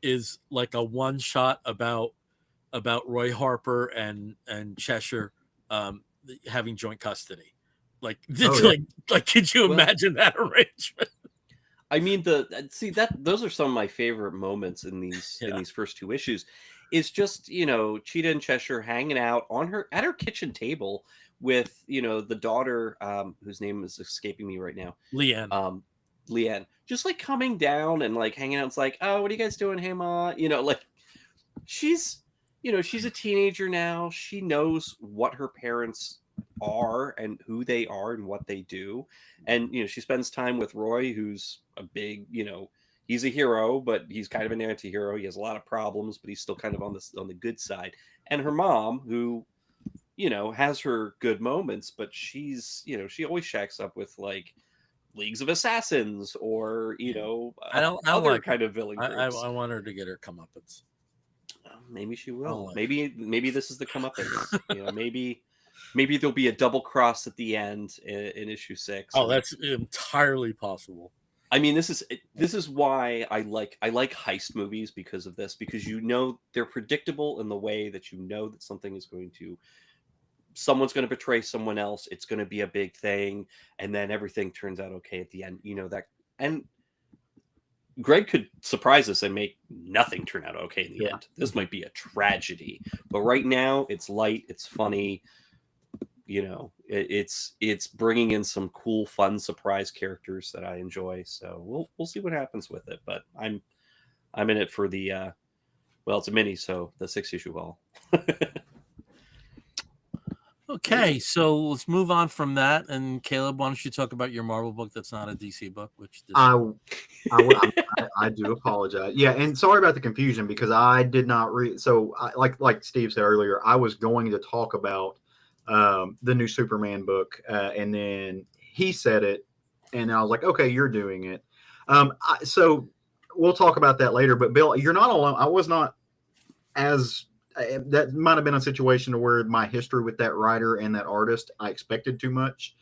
is like a one shot about Roy Harper and Cheshire having joint custody. Like, could you imagine that arrangement? I mean, those are some of my favorite moments in these first two issues. Is just Cheetah and Cheshire hanging out at her kitchen table with the daughter whose name is escaping me right now, Leanne, just like coming down and like hanging out. It's like, oh, what are you guys doing? Hey, Ma, like she's a teenager now. She knows what her parents are and who they are and what they do. And, she spends time with Roy, who's a big, he's a hero, but he's kind of an anti-hero. He has a lot of problems, but he's still kind of on the good side. And her mom, who, has her good moments, but she's, she always shacks up with like Leagues of Assassins or other kind of villain groups. I want her to get her comeuppance. Maybe she will. Maybe this is the comeuppance. Maybe there'll be a double cross at the end in issue 6. Oh, that's entirely possible. I mean, this is why I like heist movies, because of this, because they're predictable in the way that that someone's going to betray someone else. It's going to be a big thing, and then everything turns out okay at the end. That, and Greg could surprise us and make nothing turn out okay in the end. This might be a tragedy, but right now it's light, it's funny. It's bringing in some cool, fun surprise characters that I enjoy. So we'll see what happens with it. But I'm in it for the it's a mini, so the 6-issue haul. Okay, so let's move on from that. And Caleb, why don't you talk about your Marvel book that's not a DC book? Which I do apologize. Yeah, and sorry about the confusion because I did not read. So, like Steve said earlier, I was going to talk about the new Superman book, and then he said it, and I was like, okay, you're doing it. So we'll talk about that later. But Bill, you're not alone. I was not as. That might have been a situation where my history with that writer and that artist, I expected too much,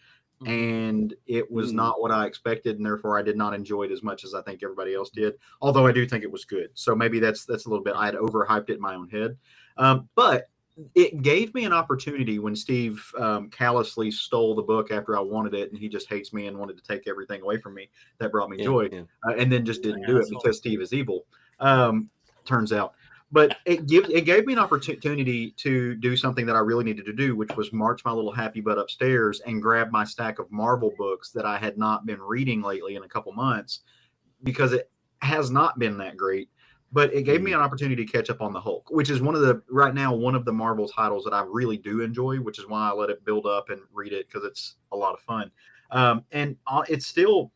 and it was not what I expected, and therefore I did not enjoy it as much as I think everybody else did. Although I do think it was good, so maybe that's a little bit. I had overhyped it in my own head, but it gave me an opportunity when Steve callously stole the book after I wanted it, and he just hates me and wanted to take everything away from me. That brought me joy, and then just didn't do it because Steve is evil. Turns out. But it gave me an opportunity to do something that I really needed to do, which was march my little happy butt upstairs and grab my stack of Marvel books that I had not been reading lately in a couple months, because it has not been that great. But it gave me an opportunity to catch up on the Hulk, which is one of the Marvel titles that I really do enjoy, which is why I let it build up and read it, because it's a lot of fun. And it's still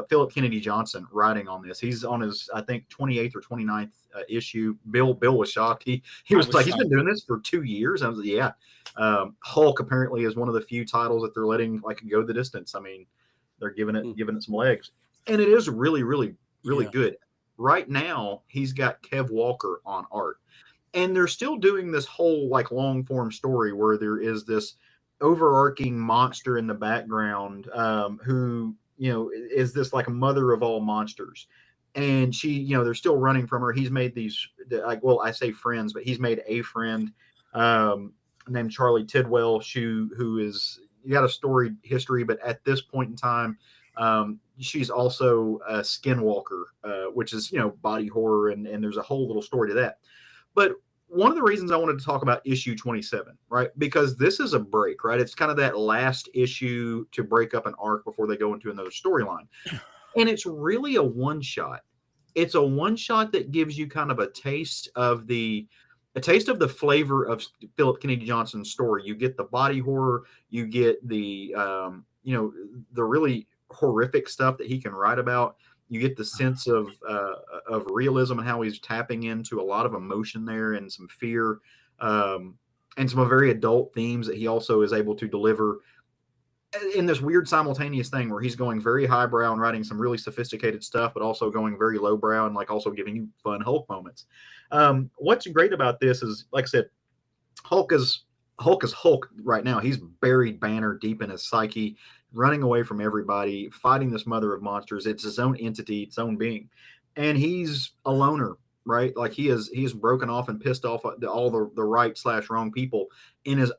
Philip Kennedy Johnson writing on this. He's on his, I think, 28th or 29th issue. Bill was shocked. He was like, he's been doing this for 2 years. I was like, yeah. Hulk apparently is one of the few titles that they're letting like go the distance. I mean, they're giving it some legs, and it is really, really, really good. Right now, he's got Kev Walker on art, and they're still doing this whole like long form story where there is this overarching monster in the background, who, you know, is this like a mother of all monsters. And she, you know, they're still running from her. He's made these, like, well, I say friends, but he's made a friend named Charlie Tidwell, who is, you got a storied history, but at this point in time, she's also a skinwalker, which is, you know, body horror, and there's a whole little story to that. But one of the reasons I wanted to talk about issue 27, right? Because this is a break, right? It's kind of that last issue to break up an arc before they go into another storyline. And it's really a one-shot. It's a one-shot that gives you kind of a taste of the flavor of Philip Kennedy Johnson's story. You get the body horror, you get the you know, the really horrific stuff that he can write about. You get the sense of realism and how he's tapping into a lot of emotion there, and some fear, and some very adult themes that he also is able to deliver in this weird simultaneous thing where he's going very highbrow and writing some really sophisticated stuff, but also going very lowbrow and like also giving you fun Hulk moments. What's great about this is, like I said, Hulk is Hulk right now. He's buried Banner deep in his psyche, running away from everybody, fighting this mother of monsters. It's his own entity, its own being. And he's a loner, right? Like he is broken off and pissed off all the right/wrong people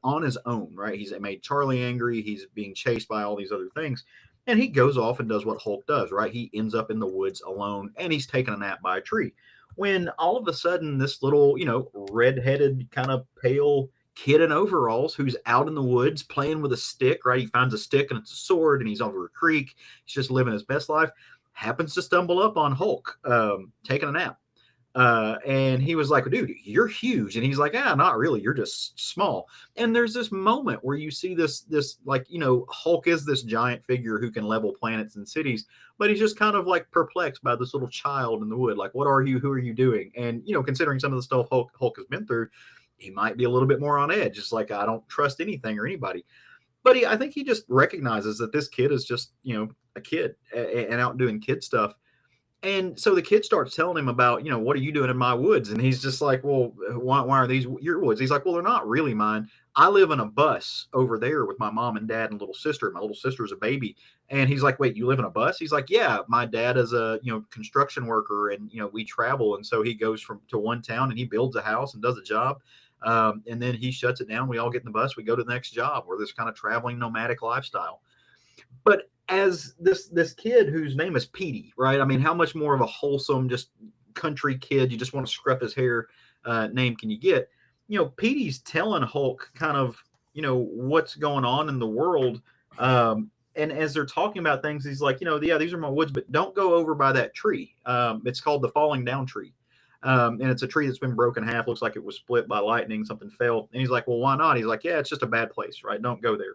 on his own, right? He's made Charlie angry. He's being chased by all these other things. And he goes off and does what Hulk does, right? He ends up in the woods alone, and he's taken a nap by a tree. When all of a sudden this little, you know, red-headed, kind of pale kid in overalls who's out in the woods playing with a stick, right? He finds a stick and it's a sword, and he's over a creek. He's just living his best life. Happens to stumble up on Hulk taking a nap. And he was like, dude, you're huge. And he's like, not really. You're just small. And there's this moment where you see this, like, you know, Hulk is this giant figure who can level planets and cities, but he's just kind of like perplexed by this little child in the wood. Like, what are you? Who are you doing? And, you know, considering some of the stuff Hulk has been through, he might be a little bit more on edge. It's like, I don't trust anything or anybody. But I think he just recognizes that this kid is just, you know, a kid and out doing kid stuff. And so the kid starts telling him about, you know, what are you doing in my woods? And he's just like, well, why are these your woods? He's like, well, they're not really mine. I live in a bus over there with my mom and dad and little sister. My little sister is a baby. And he's like, wait, you live in a bus? He's like, yeah, my dad is a, you know, construction worker, and, you know, we travel. And so he goes to one town and he builds a house and does a job. And then he shuts it down. We all get in the bus. We go to the next job, where this kind of traveling nomadic lifestyle. But as this kid whose name is Petey, right? I mean, how much more of a wholesome, just country kid, you just want to scruff his hair name can you get? You know, Petey's telling Hulk kind of, you know, what's going on in the world. And as they're talking about things, he's like, you know, yeah, these are my woods, but don't go over by that tree. It's called the falling down tree. And it's a tree that's been broken in half. Looks like it was split by lightning. Something fell. And he's like, well, why not? He's like, yeah, it's just a bad place, right? Don't go there.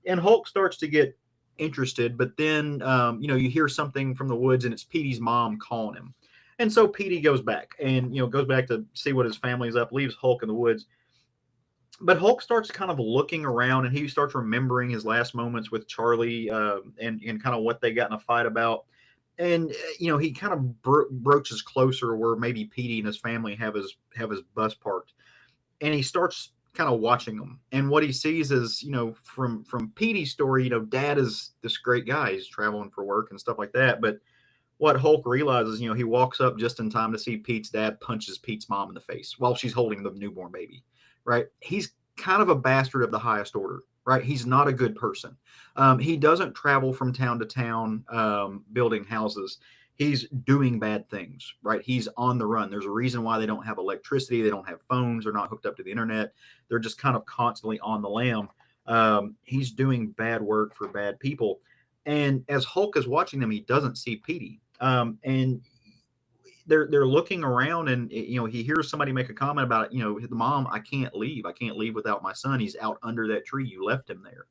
And Hulk starts to get interested, but then you know, you hear something from the woods, and it's Petey's mom calling him. And so Petey goes back to see what his family's up, leaves Hulk in the woods. But Hulk starts kind of looking around, and he starts remembering his last moments with Charlie, and kind of what they got in a fight about. And you know, he kind of broaches closer where maybe Petey and his family have his bus parked, and he starts kind of watching them. And what he sees is, you know, from Petey's story, you know, dad is this great guy. He's traveling for work and stuff like that. But what Hulk realizes, you know, he walks up just in time to see Pete's dad punches Pete's mom in the face while she's holding the newborn baby, right? He's kind of a bastard of the highest order, right? He's not a good person. He doesn't travel from town to town building houses. he's doing bad things, right? He's on the run. There's a reason why they don't have electricity. They don't have phones. They're not hooked up to the internet. They're just kind of constantly on the lam. He's doing bad work for bad people. And as Hulk is watching them, he doesn't see Petey. And they're looking around, and he hears somebody make a comment about, the mom, I can't leave without my son. He's out under that tree. You left him there.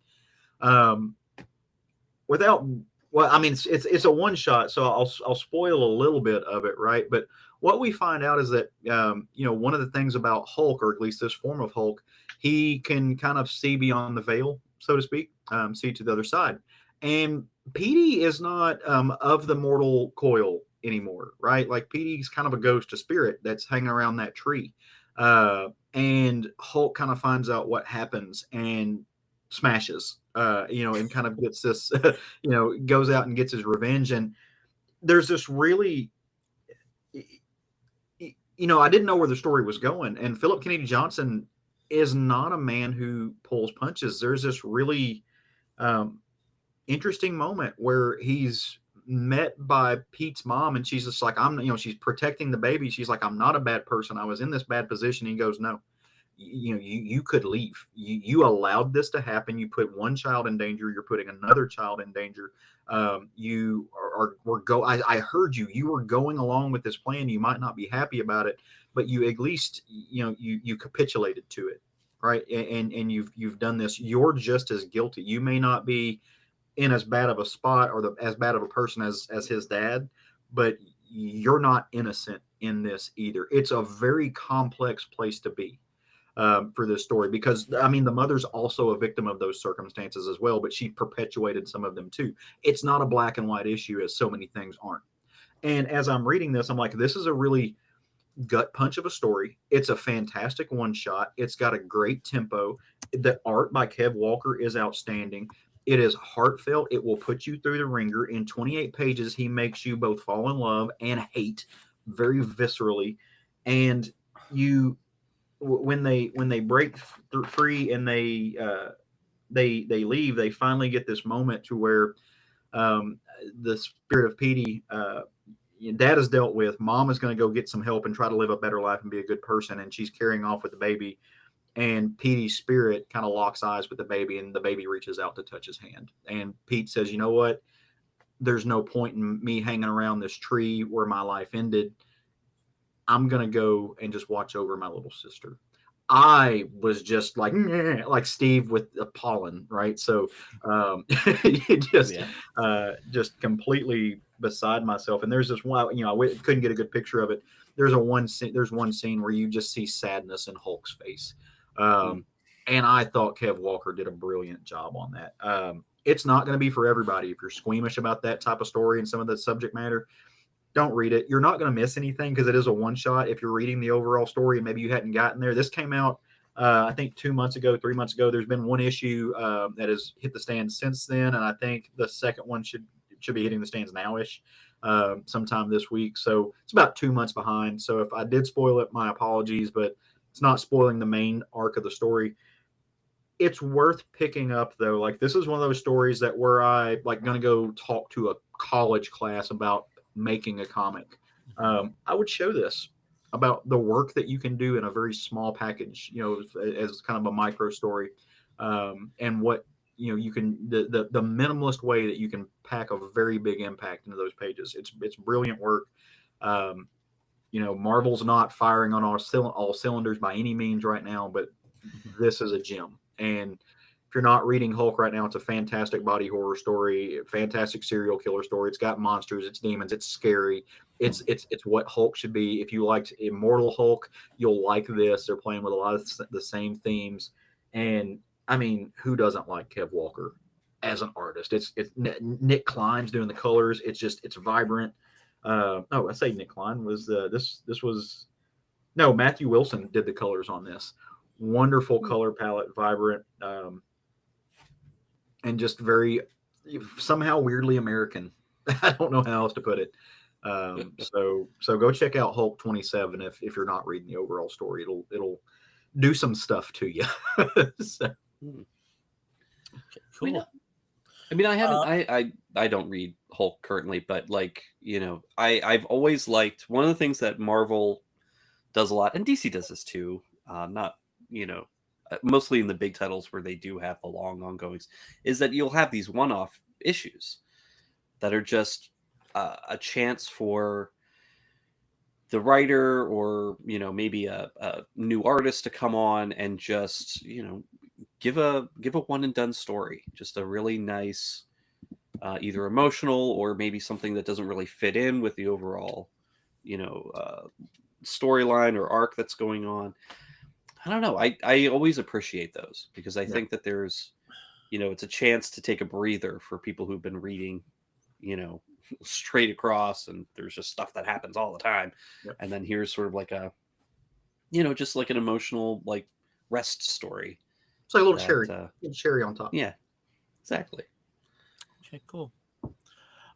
Well, I mean, it's a one shot, so I'll spoil a little bit of it, right? But what we find out is that one of the things about Hulk, or at least this form of Hulk, he can kind of see beyond the veil, so to speak, see to the other side. And Petey is not of the mortal coil anymore, right? Like, Petey's kind of a ghost, a spirit that's hanging around that tree. And Hulk kind of finds out what happens and smashes, and kind of gets this, goes out and gets his revenge. And there's this really, I didn't know where the story was going. And Philip Kennedy Johnson is not a man who pulls punches. There's this really interesting moment where he's met by Pete's mom, and she's just like, she's protecting the baby. She's like, I'm not a bad person. I was in this bad position. He goes, no, you could leave. You allowed this to happen. You put one child in danger. You're putting another child in danger. I heard you were going along with this plan. You might not be happy about it, but you at least, you capitulated to it. Right. And you've done this. You're just as guilty. You may not be in as bad of a spot or as bad of a person as his dad, but you're not innocent in this either. It's a very complex place to be for this story, because I mean, the mother's also a victim of those circumstances as well, but she perpetuated some of them too. It's not a black and white issue, as so many things aren't. And as I'm reading this, I'm like, this is a really gut punch of a story. It's a fantastic one shot. It's got a great tempo. The art by Kev Walker is outstanding. It is heartfelt. It will put you through the ringer. In 28 pages, he makes you both fall in love and hate very viscerally. And when they break free and they leave, they finally get this moment to where the spirit of Petey, dad is dealt with. Mom is going to go get some help and try to live a better life and be a good person. And she's carrying off with the baby. And Petey's spirit kind of locks eyes with the baby, and the baby reaches out to touch his hand. And Pete says, you know what? There's no point in me hanging around this tree where my life ended. I'm going to go and just watch over my little sister. I was just like Steve with the pollen, right? So just completely beside myself. And there's this one, I couldn't get a good picture of it. There's one scene where you just see sadness in Hulk's face. And I thought Kev Walker did a brilliant job on that. It's not going to be for everybody. If you're squeamish about that type of story and some of the subject matter, don't read it. You're not going to miss anything because it is a one shot. If you're reading the overall story and maybe you hadn't gotten there, this came out, I think 3 months ago. There's been one issue that has hit the stands since then. And I think the second one should be hitting the stands now-ish sometime this week. So it's about 2 months behind. So if I did spoil it, my apologies, but it's not spoiling the main arc of the story. It's worth picking up though. Like, this is one of those stories that where I like going to go talk to a college class about making a comic. I would show this about the work that you can do in a very small package, as kind of a micro story, and what, you can, the minimalist way that you can pack a very big impact into those pages. It's brilliant work. Marvel's not firing on all cylinders by any means right now, but this is a gem. And if you're not reading Hulk right now, it's a fantastic body horror story, fantastic serial killer story. It's got monsters, it's demons, it's scary. It's what Hulk should be. If you liked Immortal Hulk, you'll like this. They're playing with a lot of the same themes. And I mean, who doesn't like Kev Walker as an artist? It's Nick Klein's doing the colors. It's vibrant. I say Nick Klein was Matthew Wilson did the colors on this. Wonderful color palette, vibrant, and just very somehow weirdly American. I don't know how else to put it. So go check out Hulk 27 if you're not reading the overall story. It'll do some stuff to you. So. Cool. I mean, I haven't. I don't read Hulk currently, but like I've always liked one of the things that Marvel does a lot, and DC does this too. Not mostly in the big titles where they do have the long ongoings, is that you'll have these one-off issues that are just a chance for the writer or maybe a new artist to come on and just give a one and done story, just a really nice either emotional or maybe something that doesn't really fit in with the overall storyline or arc that's going on. I don't know, I always appreciate those because I think that there's it's a chance to take a breather for people who've been reading straight across, and there's just stuff that happens all the time. Yep. And then here's sort of like a just like an emotional like rest story. It's like a little cherry on top. Yeah, exactly. Okay, cool.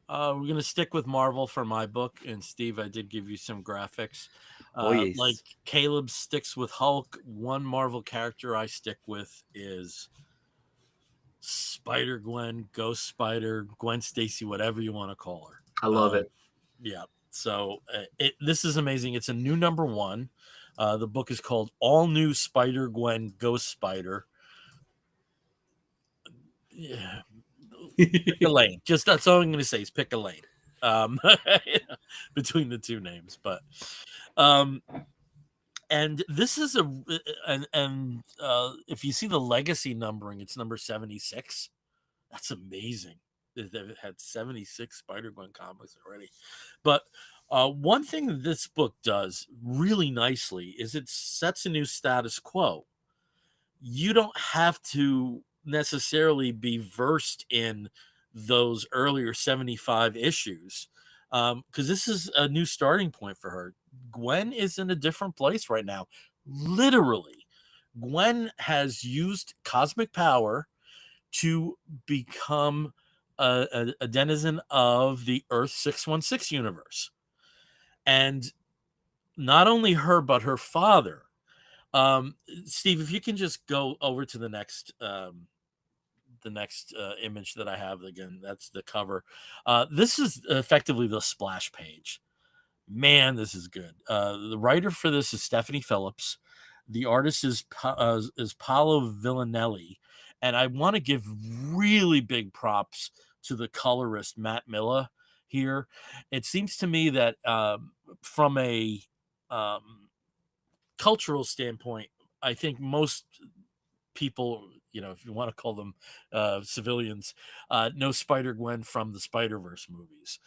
We're gonna stick with Marvel for my book, and Steve, I did give you some graphics. Yes. Like Caleb sticks with Hulk. One Marvel character I stick with is Spider-Gwen, Ghost Spider, Gwen Stacy, whatever you want to call her. I love it. Yeah. So this is amazing. It's a new number 1. The book is called All New Spider-Gwen, Ghost Spider. Yeah. Pick a lane. Just that's all I'm going to say is pick a lane between the two names. But and this is if you see the legacy numbering, it's number 76. That's amazing. They've had 76 Spider-Gwen comics already. But one thing that this book does really nicely is it sets a new status quo. You don't have to necessarily be versed in those earlier 75 issues because this is a new starting point for her. Gwen is in a different place right now. Literally, Gwen has used cosmic power to become a denizen of the Earth 616 universe. And not only her, but her father. Steve, if you can just go over to the next image that I have. Again, that's the cover. This is effectively the splash page. Man, this is good. The writer for this is Stephanie Phillips. The artist is Paolo Villanelli. And I want to give really big props to the colorist, Matt Miller, here. It seems to me that from a cultural standpoint, I think most people, if you want to call them civilians, know Spider-Gwen from the Spider-Verse movies.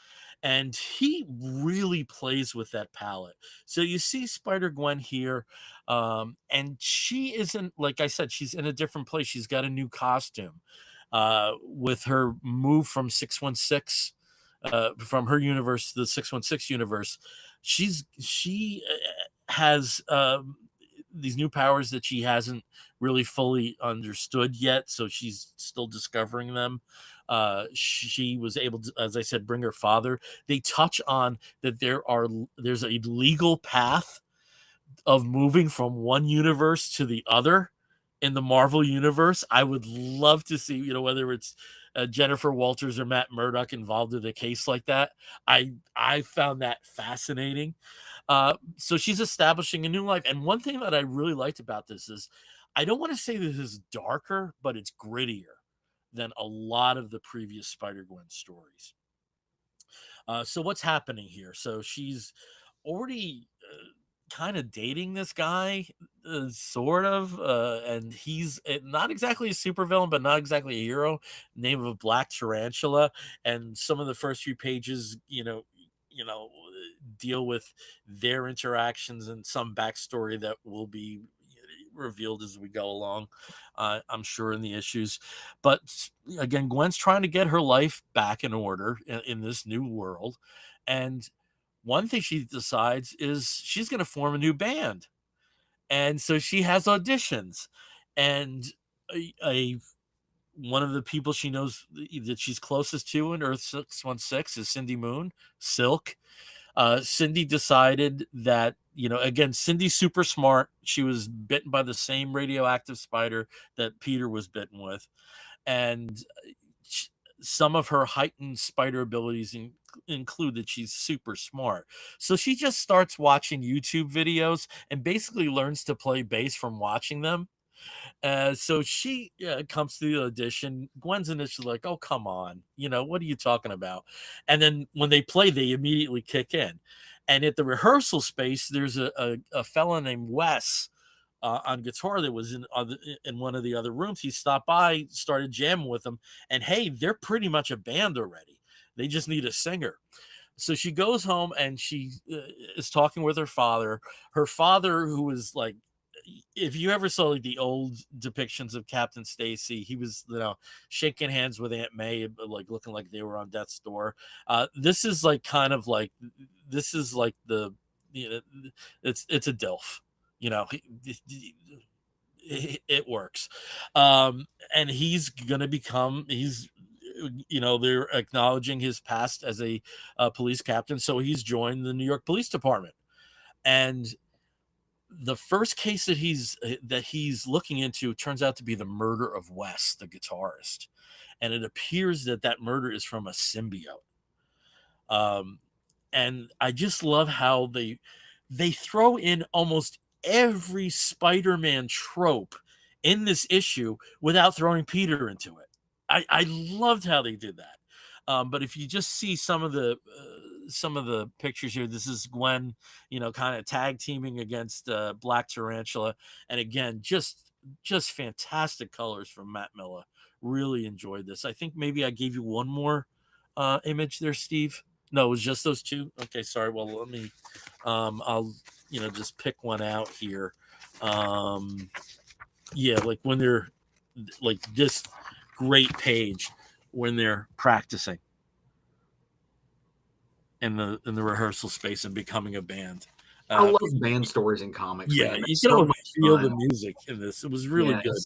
And he really plays with that palette. So you see Spider-Gwen here, and she isn't, like I said, she's in a different place. She's got a new costume with her move from 616, from her universe to the 616 universe. She has these new powers that she hasn't really fully understood yet, so she's still discovering them. She was able to, as I said, bring her father. They touch on that there's a legal path of moving from one universe to the other in the Marvel universe. I would love to see, whether it's Jennifer Walters or Matt Murdock involved in a case like that. I found that fascinating. So she's establishing a new life. And one thing that I really liked about this is, I don't want to say this is darker, but it's grittier than a lot of the previous Spider-Gwen stories. So what's happening here? So she's already kind of dating this guy, sort of, and he's not exactly a supervillain, but not exactly a hero. Name of Black Tarantula, and some of the first few pages, deal with their interactions and some backstory that will be revealed as we go along, I'm sure, in the issues. But again, Gwen's trying to get her life back in order in this new world, and one thing she decides is she's going to form a new band. And so she has auditions, and one of the people she knows that she's closest to in Earth 616 is Cindy Moon, Silk. Cindy decided that, again, Cindy's super smart. She was bitten by the same radioactive spider that Peter was bitten with. And some of her heightened spider abilities include that she's super smart. So she just starts watching YouTube videos and basically learns to play bass from watching them. So she comes to the audition. Gwen's initially like, "Oh, come on, what are you talking about?" And then when they play, they immediately kick in. And at the rehearsal space, there's a fella named Wes on guitar that was in one of the other rooms. He stopped by, started jamming with them, and hey, they're pretty much a band already. They just need a singer. So she goes home and she is talking with her father. Her father, who was like, if you ever saw like the old depictions of Captain Stacy, he was shaking hands with Aunt May, like looking like they were on death's door. This is like kind of like the it's a DILF, it works. And he's gonna become they're acknowledging his past as a police captain, so he's joined the New York Police Department. And the first case that he's looking into turns out to be the murder of Wes, the guitarist, and it appears that murder is from a symbiote. And I just love how they throw in almost every Spider-Man trope in this issue without throwing Peter into it. I loved how they did that. But if you just see some of the pictures here, this is Gwen, kind of tag teaming against Black Tarantula. And again, just fantastic colors from Matt Miller. Really enjoyed this. I think maybe I gave you one more image there, Steve. No, it was just those two. Okay, sorry. Well, let me, I'll, just pick one out here. Yeah, like when they're like this great page when they're practicing in the rehearsal space and becoming a band. I love band stories in comics. Yeah, man. you can almost feel the music in this. It was really good.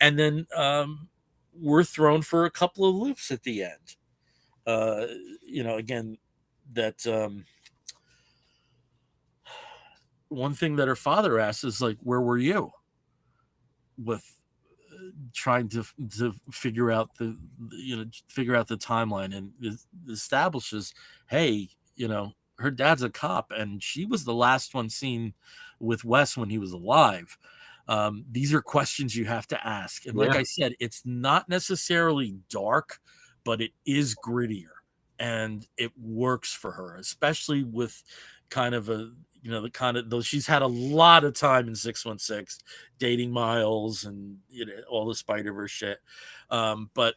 And then we're thrown for a couple of loops at the end. Again, that one thing that her father asks is like, "Where were you?" With trying to figure out the timeline, and it establishes, hey, her dad's a cop and she was the last one seen with Wes when he was alive. These are questions you have to ask, and like I said, it's not necessarily dark, but it is grittier and it works for her, especially with kind of though she's had a lot of time in 616 dating Miles and all the Spider-Verse shit. But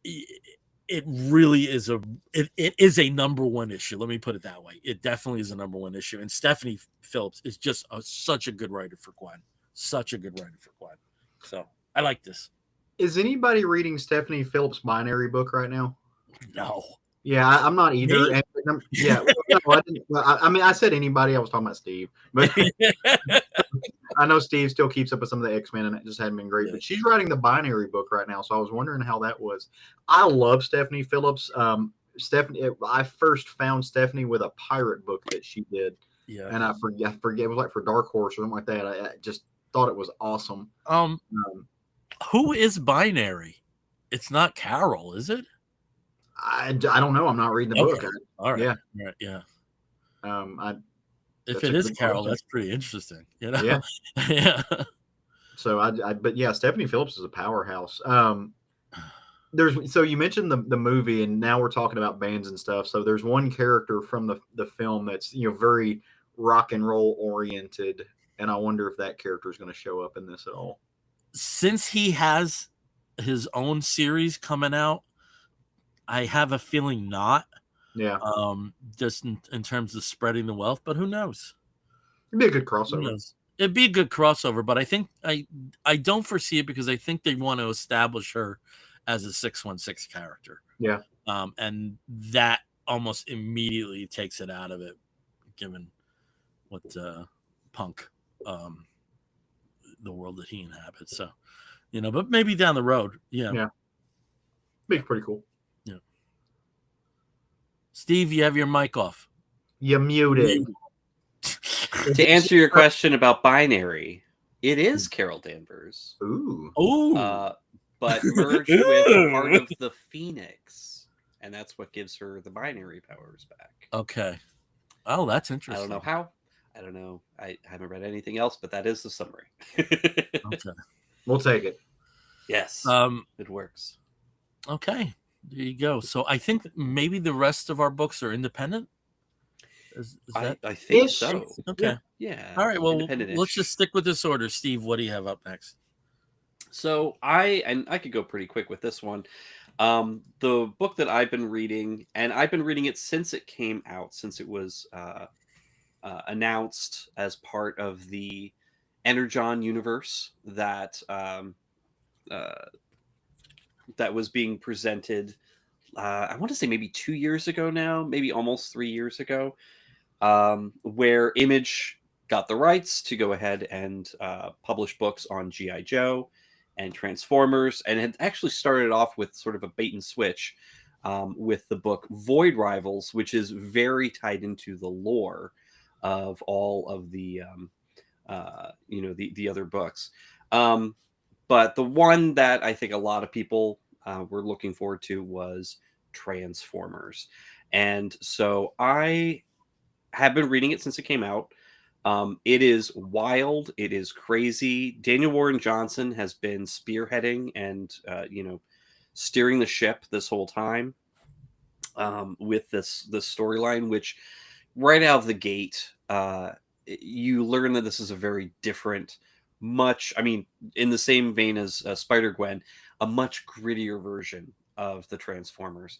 it really is it is a number one issue. Let me put it that way. It definitely is a number one issue. And Stephanie Phillips is just such a good writer for Gwen. Such a good writer for Gwen. So I like this. Is anybody reading Stephanie Phillips' Binary book right now? No. Yeah, I'm not either. And, yeah, I said anybody. I was talking about Steve, but I know Steve still keeps up with some of the X-Men, and it just hadn't been great. Yeah. But she's writing the Binary book right now, so I was wondering how that was. I love Stephanie Phillips. I first found Stephanie with a pirate book that she did, and I forget it was like for Dark Horse or something like that. I just thought it was awesome. Who is Binary? It's not Carol, is it? I don't know. I'm not reading the book. All right. Yeah. If it is Carol, that's pretty interesting. Yeah. Yeah. So but yeah, Stephanie Phillips is a powerhouse. So you mentioned the movie, and now we're talking about bands and stuff. So there's one character from the film that's very rock and roll oriented, and I wonder if that character is going to show up in this at all. Since he has his own series coming out, I have a feeling not. Yeah. Just in terms of spreading the wealth, but who knows? It'd be a good crossover. It'd be a good crossover, but I think I don't foresee it because I think they want to establish her as a 616 character. Yeah. And that almost immediately takes it out of it, given what Punk, the world that he inhabits. So, but maybe down the road. Yeah. Yeah. Be pretty cool. Yeah. Steve, you have your mic off. You're muted. To answer your question about Binary, it is Carol Danvers. Ooh. but merged with part of the Phoenix, and that's what gives her the binary powers back. Okay. Oh, that's interesting. I don't know how. I don't know. I haven't read anything else, but that is the summary. Okay. We'll take it. Yes. It works. Okay. There you go. So I think maybe the rest of our books are independent. Is that? I think Ish. so. Okay. Yeah. All right. Well, Independent-ish. let's just stick with this order. Steve, what do you have up next? So I could go pretty quick with this one. The book that I've been reading, and I've been reading it since it came out, since it was announced as part of the Energon universe that that was being presented. I want to say maybe 2 years ago now, maybe almost 3 years ago, where Image got the rights to go ahead and publish books on G.I. Joe and Transformers, and had actually started off with sort of a bait and switch with the book Void Rivals, which is very tied into the lore of all of the the other books. But the one that I think a lot of people were looking forward to was Transformers. And so I have been reading it since it came out. It is wild. It is crazy. Daniel Warren Johnson has been spearheading and, steering the ship this whole time with this storyline, which right out of the gate, you learn that this is a very different, in the same vein as Spider-Gwen, a much grittier version of the Transformers.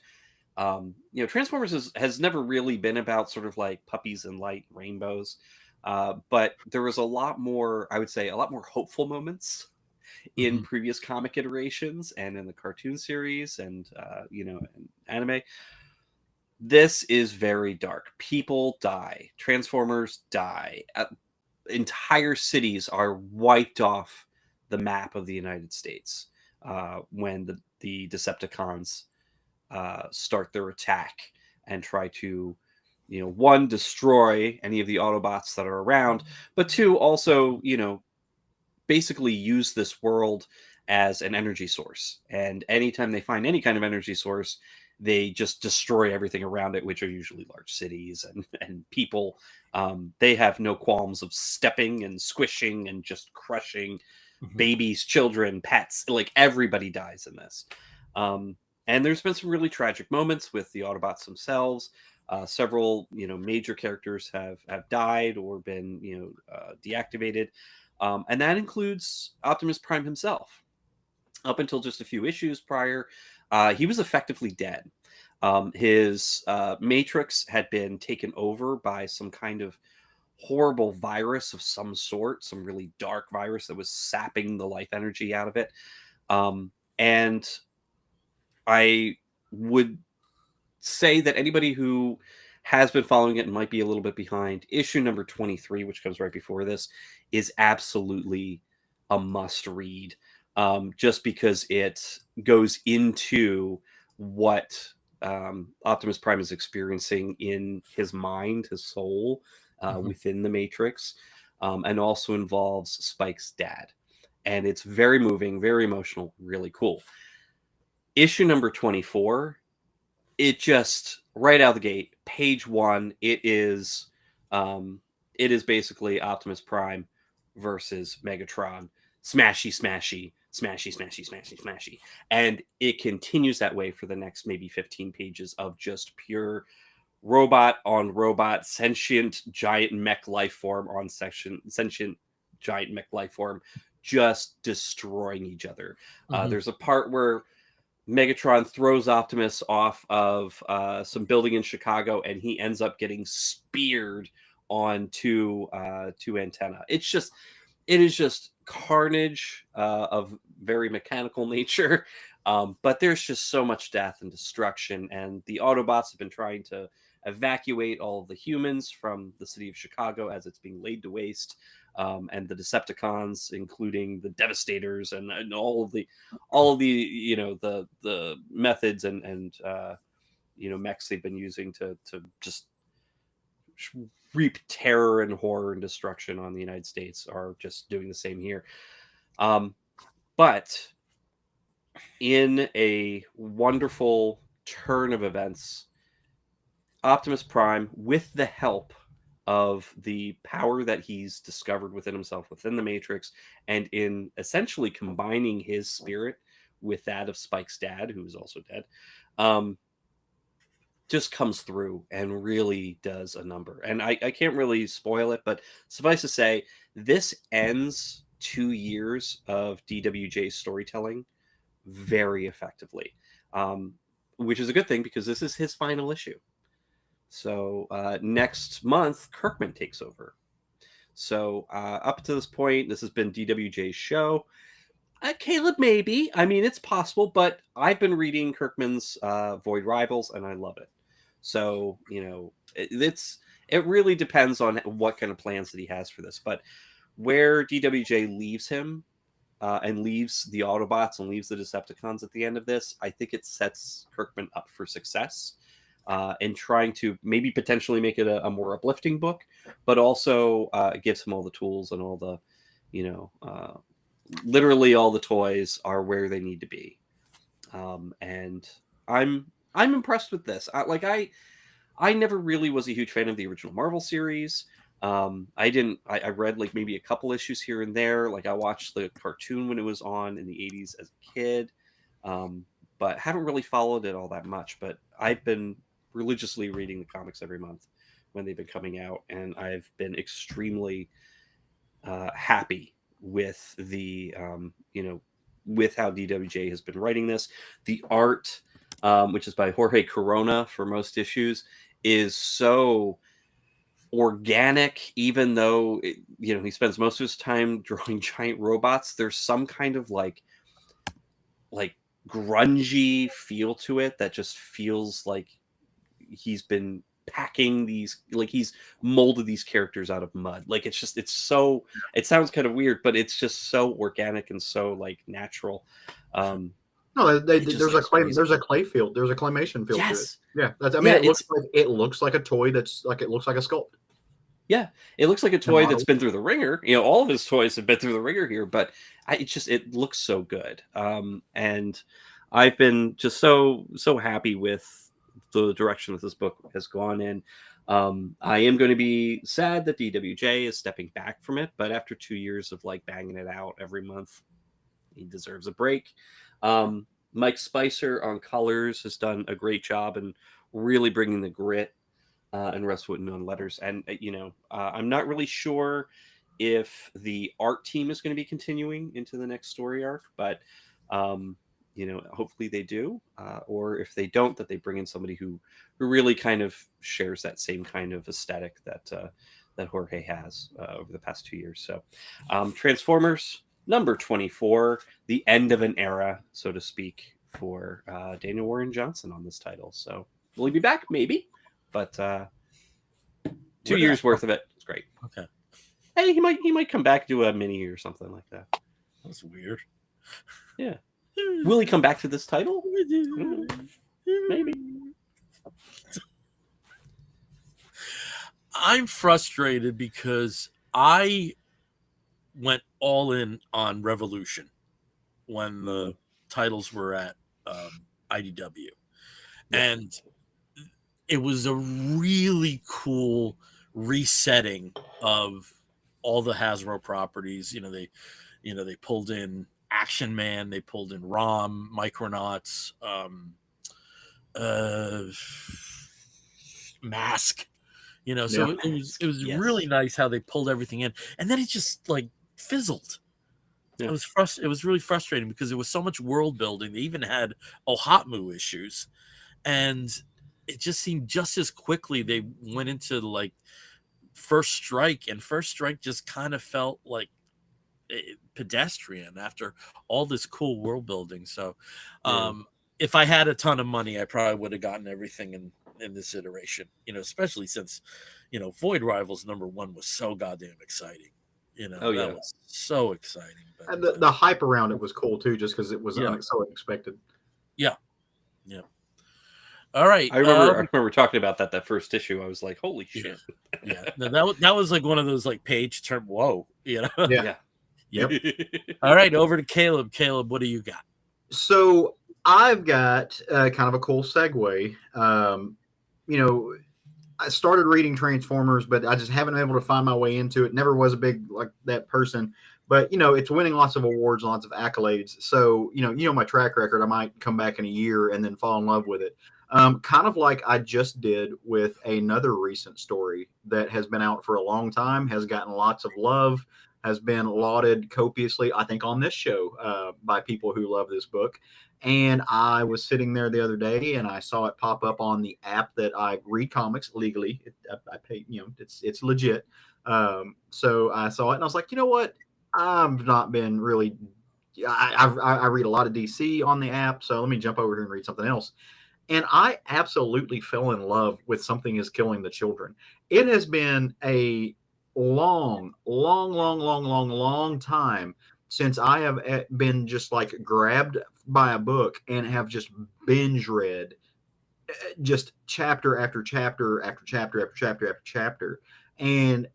Transformers has never really been about sort of like puppies and light rainbows, but there was a lot more, I would say, a lot more hopeful moments in previous comic iterations and in the cartoon series and and anime. This is very dark. People die. Transformers die. Entire cities are wiped off the map of the United States when the Decepticons start their attack and try to, one, destroy any of the Autobots that are around, but two, also, basically use this world as an energy source. And anytime they find any kind of energy source, they just destroy everything around it, which are usually large cities and people. They have no qualms of stepping and squishing and just crushing babies, children, pets. Like everybody dies in this. And there's been some really tragic moments with the Autobots themselves. Several, major characters have died or been, deactivated. And that includes Optimus Prime himself. Up until just a few issues prior, he was effectively dead. His matrix had been taken over by some kind of horrible virus of some sort, some really dark virus that was sapping the life energy out of it. And I would say that anybody who has been following it and might be a little bit behind, issue number 23, which comes right before this, is absolutely a must read. Just because it goes into what Optimus Prime is experiencing in his mind, his soul, within the Matrix, and also involves Spike's dad. And it's very moving, very emotional, really cool. Issue number 24, it just, right out of the gate, page one, it is basically Optimus Prime versus Megatron. Smashy, smashy, smashy, smashy, smashy, smashy. And it continues that way for the next maybe 15 pages of just pure robot on robot, sentient giant mech life form on sentient giant mech life form, just destroying each other. There's a part where Megatron throws Optimus off of some building in Chicago, and he ends up getting speared on two antenna. It is just carnage of very mechanical nature, but there's just so much death and destruction, and the Autobots have been trying to evacuate all of the humans from the city of Chicago as it's being laid to waste, and the Decepticons, including the Devastators and all of the the methods and mechs they've been using to just reap terror and horror and destruction on the United States, are just doing the same here. But in a wonderful turn of events, Optimus Prime, with the help of the power that he's discovered within himself, within the Matrix, and in essentially combining his spirit with that of Spike's dad, who is also dead, just comes through and really does a number. And I can't really spoil it, but suffice to say, this ends 2 years of DWJ storytelling very effectively, which is a good thing because this is his final issue. So next month, Kirkman takes over. So up to this point, this has been DWJ's show. Caleb, maybe. I mean, it's possible, but I've been reading Kirkman's Void Rivals, and I love it. So, you know, it really depends on what kind of plans that he has for this. But where DWJ leaves him and leaves the Autobots and leaves the Decepticons at the end of this, I think it sets Kirkman up for success in trying to maybe potentially make it a more uplifting book, but also gives him all the tools and all the, you know, literally all the toys are where they need to be. And I'm impressed with this. I never really was a huge fan of the original Marvel series. I read like maybe a couple issues here and there. Like I watched the cartoon when it was on in the 80s as a kid, but haven't really followed it all that much. But I've been religiously reading the comics every month when they've been coming out, and I've been extremely happy with the you know, with how DWJ has been writing this. The art, which is by Jorge Corona for most issues, is so organic, even though you know, he spends most of his time drawing giant robots. There's some kind of like grungy feel to it that just feels like he's been packing these, like he's molded these characters out of mud. Like it's so, it sounds kind of weird, but it's just so organic and so like natural. No, there's a clay field. There's a claymation field to it. Yeah, that's. I mean, it looks like a toy that's like, it looks like a sculpt. Yeah, it looks like a toy that's been through the ringer. You know, all of his toys have been through the ringer here, but it looks so good. And I've been just so happy with the direction that this book has gone in. I am going to be sad that DWJ is stepping back from it, but after 2 years of like banging it out every month, he deserves a break. Mike Spicer on colors has done a great job and really bringing the grit, and Russ Wooten on letters. And you know, I'm not really sure if the art team is going to be continuing into the next story arc, but you know, hopefully they do, or if they don't, that they bring in somebody who really kind of shares that same kind of aesthetic that Jorge has over the past 2 years. So Transformers number 24, the end of an era, so to speak, for Daniel Warren Johnson on this title. So will he be back? Maybe, but 2 years worth of it. It's great. Okay. Hey, he might come back, do a mini or something like that. That's weird. Yeah. Will he come back to this title? Maybe. I'm frustrated because I went all in on Revolution when the titles were at IDW. And it was a really cool resetting of all the Hasbro properties. You know, they pulled in Action Man, they pulled in ROM, Micronauts, Mask. You know, so it was really nice how they pulled everything in, and then it just like fizzled. Yeah. It was really frustrating because there was so much world building. They even had Ohatmu issues, and it just seemed just as quickly they went into like First Strike, and First Strike just kind of felt like pedestrian after all this cool world building. So if I had a ton of money, I probably would have gotten everything in this iteration, you know, especially since, you know, Void Rivals #1 was so goddamn exciting. You know, that was so exciting. But, and the hype around it was cool too, just because it was so unexpected. Yeah. All right. I remember talking about that first issue. I was like, holy shit. Yeah. That was like one of those like page turn. Whoa. You know? Yeah. Yep. All right. Over to Caleb. Caleb, what do you got? So I've got kind of a cool segue. You know, I started reading Transformers, but I just haven't been able to find my way into it. Never was a big like that person, but it's winning lots of awards, lots of accolades. So my track record. I might come back in a year and then fall in love with it. Kind of like I just did with another recent story that has been out for a long time, has gotten lots of love, has been lauded copiously, I think, on this show by people who love this book. And I was sitting there the other day and I saw it pop up on the app that I read comics legally. I pay, it's legit. So I saw it and I was like, you know what? I've not been really. I read a lot of DC on the app, so let me jump over here and read something else. And I absolutely fell in love with Something Is Killing the Children. It has been a long, long, long, long, long, long time since I have been just like grabbed by a book and have just binge read just chapter after chapter after chapter after chapter after chapter. And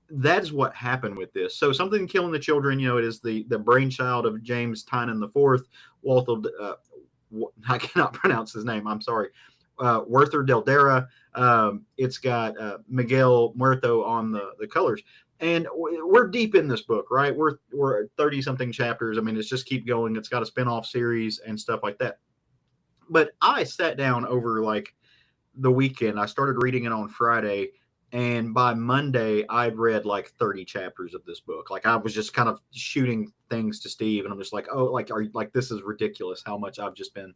that is what happened with this. So Something Killing the Children, it is the brainchild of James Tynan IV, Walter, I cannot pronounce his name. I'm sorry. Werther Dell'Edera. It's got Miguel Muerto on the colors. And we're deep in this book, right? We're 30 something chapters. I mean, it's just keep going. It's got a spinoff series and stuff like that. But I sat down over like the weekend. I started reading it on Friday. And by Monday, I'd read like 30 chapters of this book. Like I was just kind of shooting things to Steve, and I'm just like, oh, like, are you like, this is ridiculous how much I've just been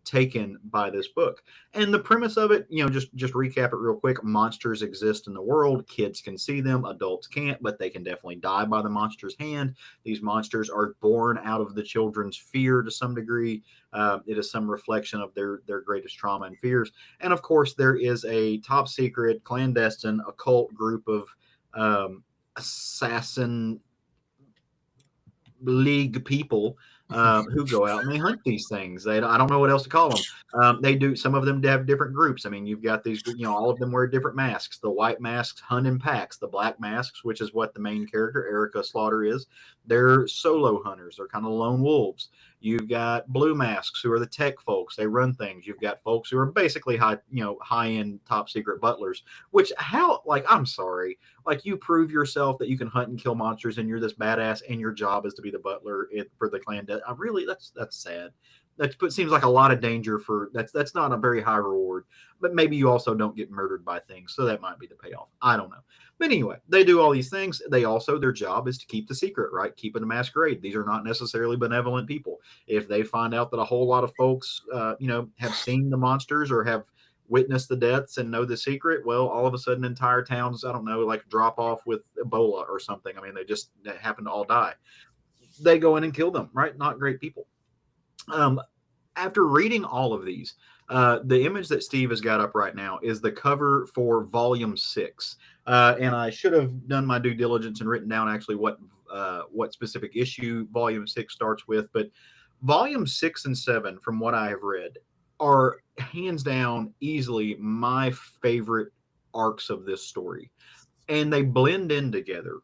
taken by this book. And the premise of it, just recap it real quick. Monsters exist in the world. Kids can see them. Adults can't, but they can definitely die by the monster's hand. These monsters are born out of the children's fear to some degree. It is some reflection of their greatest trauma and fears. And of course, there is a top secret, clandestine, occult group of assassin league people who go out and they hunt these things. I don't know what else to call them. They do. Some of them have different groups. I mean, you've got these. All of them wear different masks. The white masks hunt in packs. The black masks, which is what the main character Erica Slaughter is, they're solo hunters. They're kind of lone wolves. You've got blue masks who are the tech folks. They run things. You've got folks who are basically high end top secret butlers. Which I'm sorry. Like you prove yourself that you can hunt and kill monsters and you're this badass and your job is to be the butler for the clan. That's sad. That seems like a lot of danger for that's not a very high reward, but maybe you also don't get murdered by things. So that might be the payoff. I don't know. But anyway, they do all these things. Their job is to keep the secret, right? Keeping the masquerade. These are not necessarily benevolent people. If they find out that a whole lot of folks, have seen the monsters or have witness the deaths and know the secret, well, all of a sudden entire towns, I don't know, like drop off with Ebola or something. I mean, they happen to all die. They go in and kill them, right? Not great people. After reading all of these, the image that Steve has got up right now is the cover for Volume 6. And I should have done my due diligence and written down actually what specific issue Volume 6 starts with. But Volume 6 and 7, from what I have read, are hands down easily my favorite arcs of this story. And they blend in together.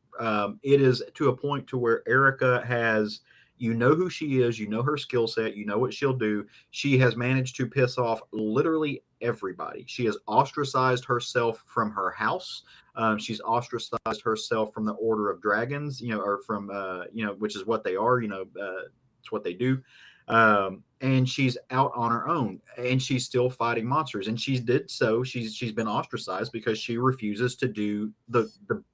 It is to a point to where Erica has, who she is, her skill set, what she'll do. She has managed to piss off literally everybody. She has ostracized herself from her house. She's ostracized herself from the Order of Dragons, or from, which is what they are, it's what they do. And she's out on her own and she's still fighting monsters. And she's been ostracized because she refuses to do the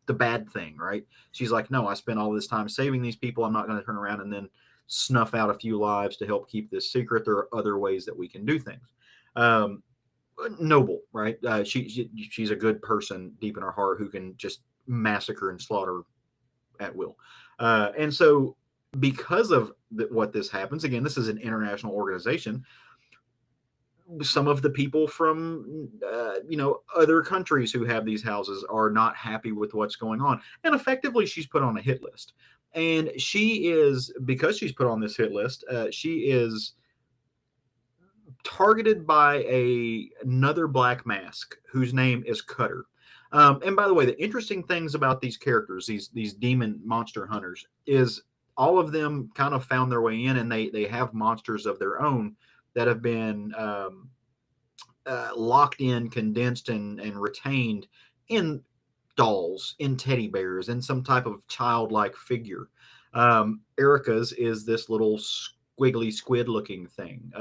bad thing, right? She's like, no, I spent all this time saving these people. I'm not going to turn around and then snuff out a few lives to help keep this secret. There are other ways that we can do things. Noble, right? She's a good person deep in her heart who can just massacre and slaughter at will. And so because of what this happens, again, this is an international organization. Some of the people from, other countries who have these houses are not happy with what's going on. And effectively, she's put on a hit list. And because she's put on this hit list, she is targeted by another black mask whose name is Cutter. And by the way, the interesting things about these characters, these demon monster hunters, is all of them kind of found their way in, and they have monsters of their own that have been locked in, condensed, and retained in dolls, in teddy bears, in some type of childlike figure. Erica's is this little squiggly squid looking thing,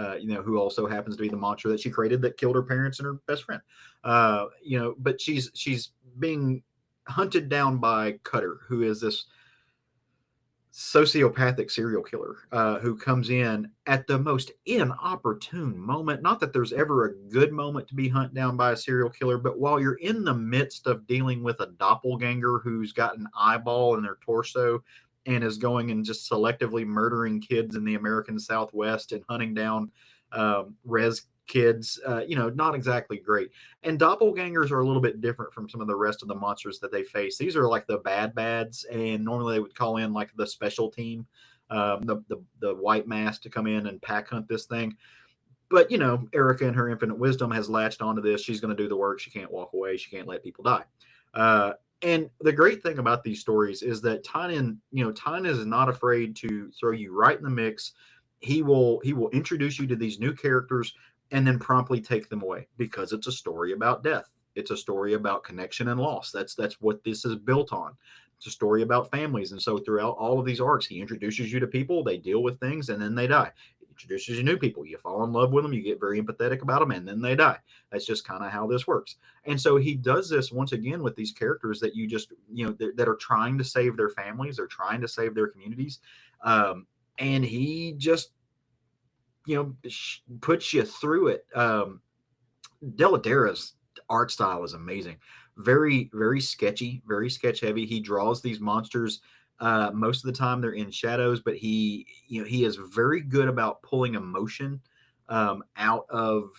who also happens to be the monster that she created that killed her parents and her best friend. But she's being hunted down by Cutter, who is this sociopathic serial killer who comes in at the most inopportune moment. Not that there's ever a good moment to be hunted down by a serial killer, but while you're in the midst of dealing with a doppelganger who's got an eyeball in their torso and is going and just selectively murdering kids in the American Southwest and hunting down res kids, not exactly great. And doppelgangers are a little bit different from some of the rest of the monsters that they face. These are like the bads, and normally they would call in like the special team, the white mask to come in and pack hunt this thing. But Erica in her infinite wisdom has latched onto this. She's going to do the work. She can't walk away. She can't let people die. And the great thing about these stories is that Tynan is not afraid to throw you right in the mix. He will introduce you to these new characters and then promptly take them away, because it's a story about death. It's a story about connection and loss. That's what this is built on. It's a story about families. And so throughout all of these arcs, he introduces you to people, they deal with things, and then they die. He introduces you new people. You fall in love with them, you get very empathetic about them, and then they die. That's just kind of how this works. And so he does this once again with these characters that that are trying to save their families, they're trying to save their communities. And he just puts you through it. Deladera's art style is amazing. Very, very sketchy, very sketch heavy. He draws these monsters. Most of the time they're in shadows, but he is very good about pulling emotion out of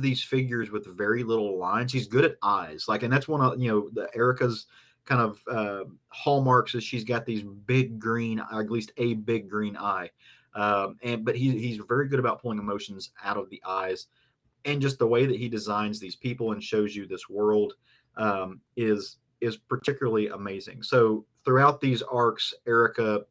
these figures with very little lines. He's good at eyes. And that's one of, the Erica's kind of hallmarks is she's got these big green, or at least a big green eye. But he's very good about pulling emotions out of the eyes, and just the way that he designs these people and shows you this world is particularly amazing. So throughout these arcs, Erica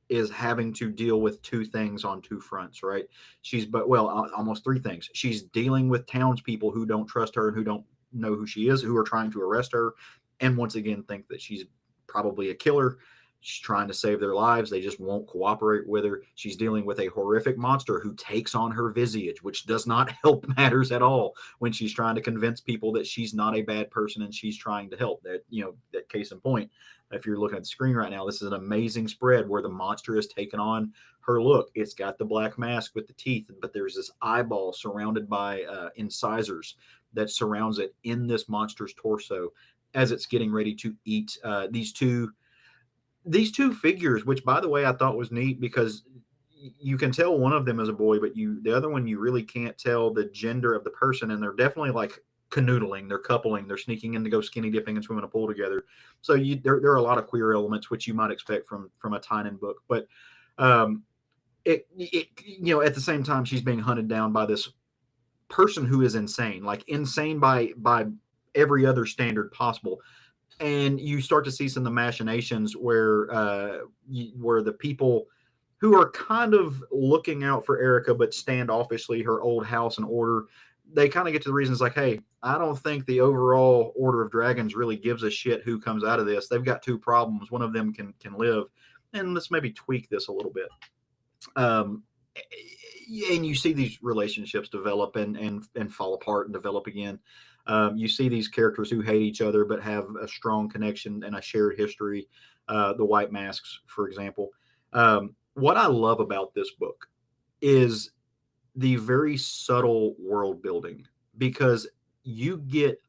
is having to deal with two things on two fronts, right? Almost three things. She's dealing with townspeople who don't trust her and who don't know who she is, who are trying to arrest her, and once again think that she's probably a killer. She's trying to save their lives. They just won't cooperate with her. She's dealing with a horrific monster who takes on her visage, which does not help matters at all when she's trying to convince people that she's not a bad person and she's trying to help. That case in point, if you're looking at the screen right now, this is an amazing spread where the monster has taken on her look. It's got the black mask with the teeth, but there's this eyeball surrounded by incisors that surrounds it in this monster's torso as it's getting ready to eat these two figures, which, by the way, I thought was neat, because you can tell one of them is a boy, but the other one, you really can't tell the gender of the person. And they're definitely like canoodling, they're coupling, they're sneaking in to go skinny dipping and swim in a pool together. So there are a lot of queer elements, which you might expect from a Tynan book. But at the same time, she's being hunted down by this person who is insane, insane by every other standard possible. And you start to see some of the machinations where the people who are kind of looking out for Erica, but standoffishly her old house and order, they kind of get to the reasons like, hey, I don't think the overall Order of Dragons really gives a shit who comes out of this. They've got two problems. One of them can live. And let's maybe tweak this a little bit. And you see these relationships develop and fall apart and develop again. You see these characters who hate each other but have a strong connection and a shared history. The White Masks, for example. What I love about this book is the very subtle world building, because you get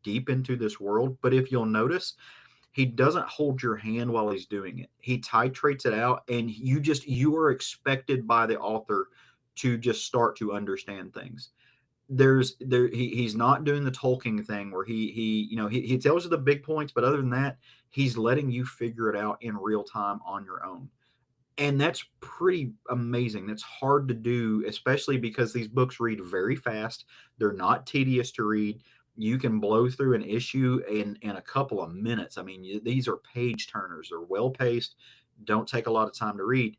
deep into this world, but if you'll notice, he doesn't hold your hand while he's doing it. He titrates it out, and you are expected by the author to just start to understand things. He's not doing the Tolkien thing where he tells you the big points, but other than that, he's letting you figure it out in real time on your own. And that's pretty amazing. That's hard to do, especially because these books read very fast. They're not tedious to read. You can blow through an issue in a couple of minutes. I mean, these are page turners. They're well paced. don't take a lot of time to read.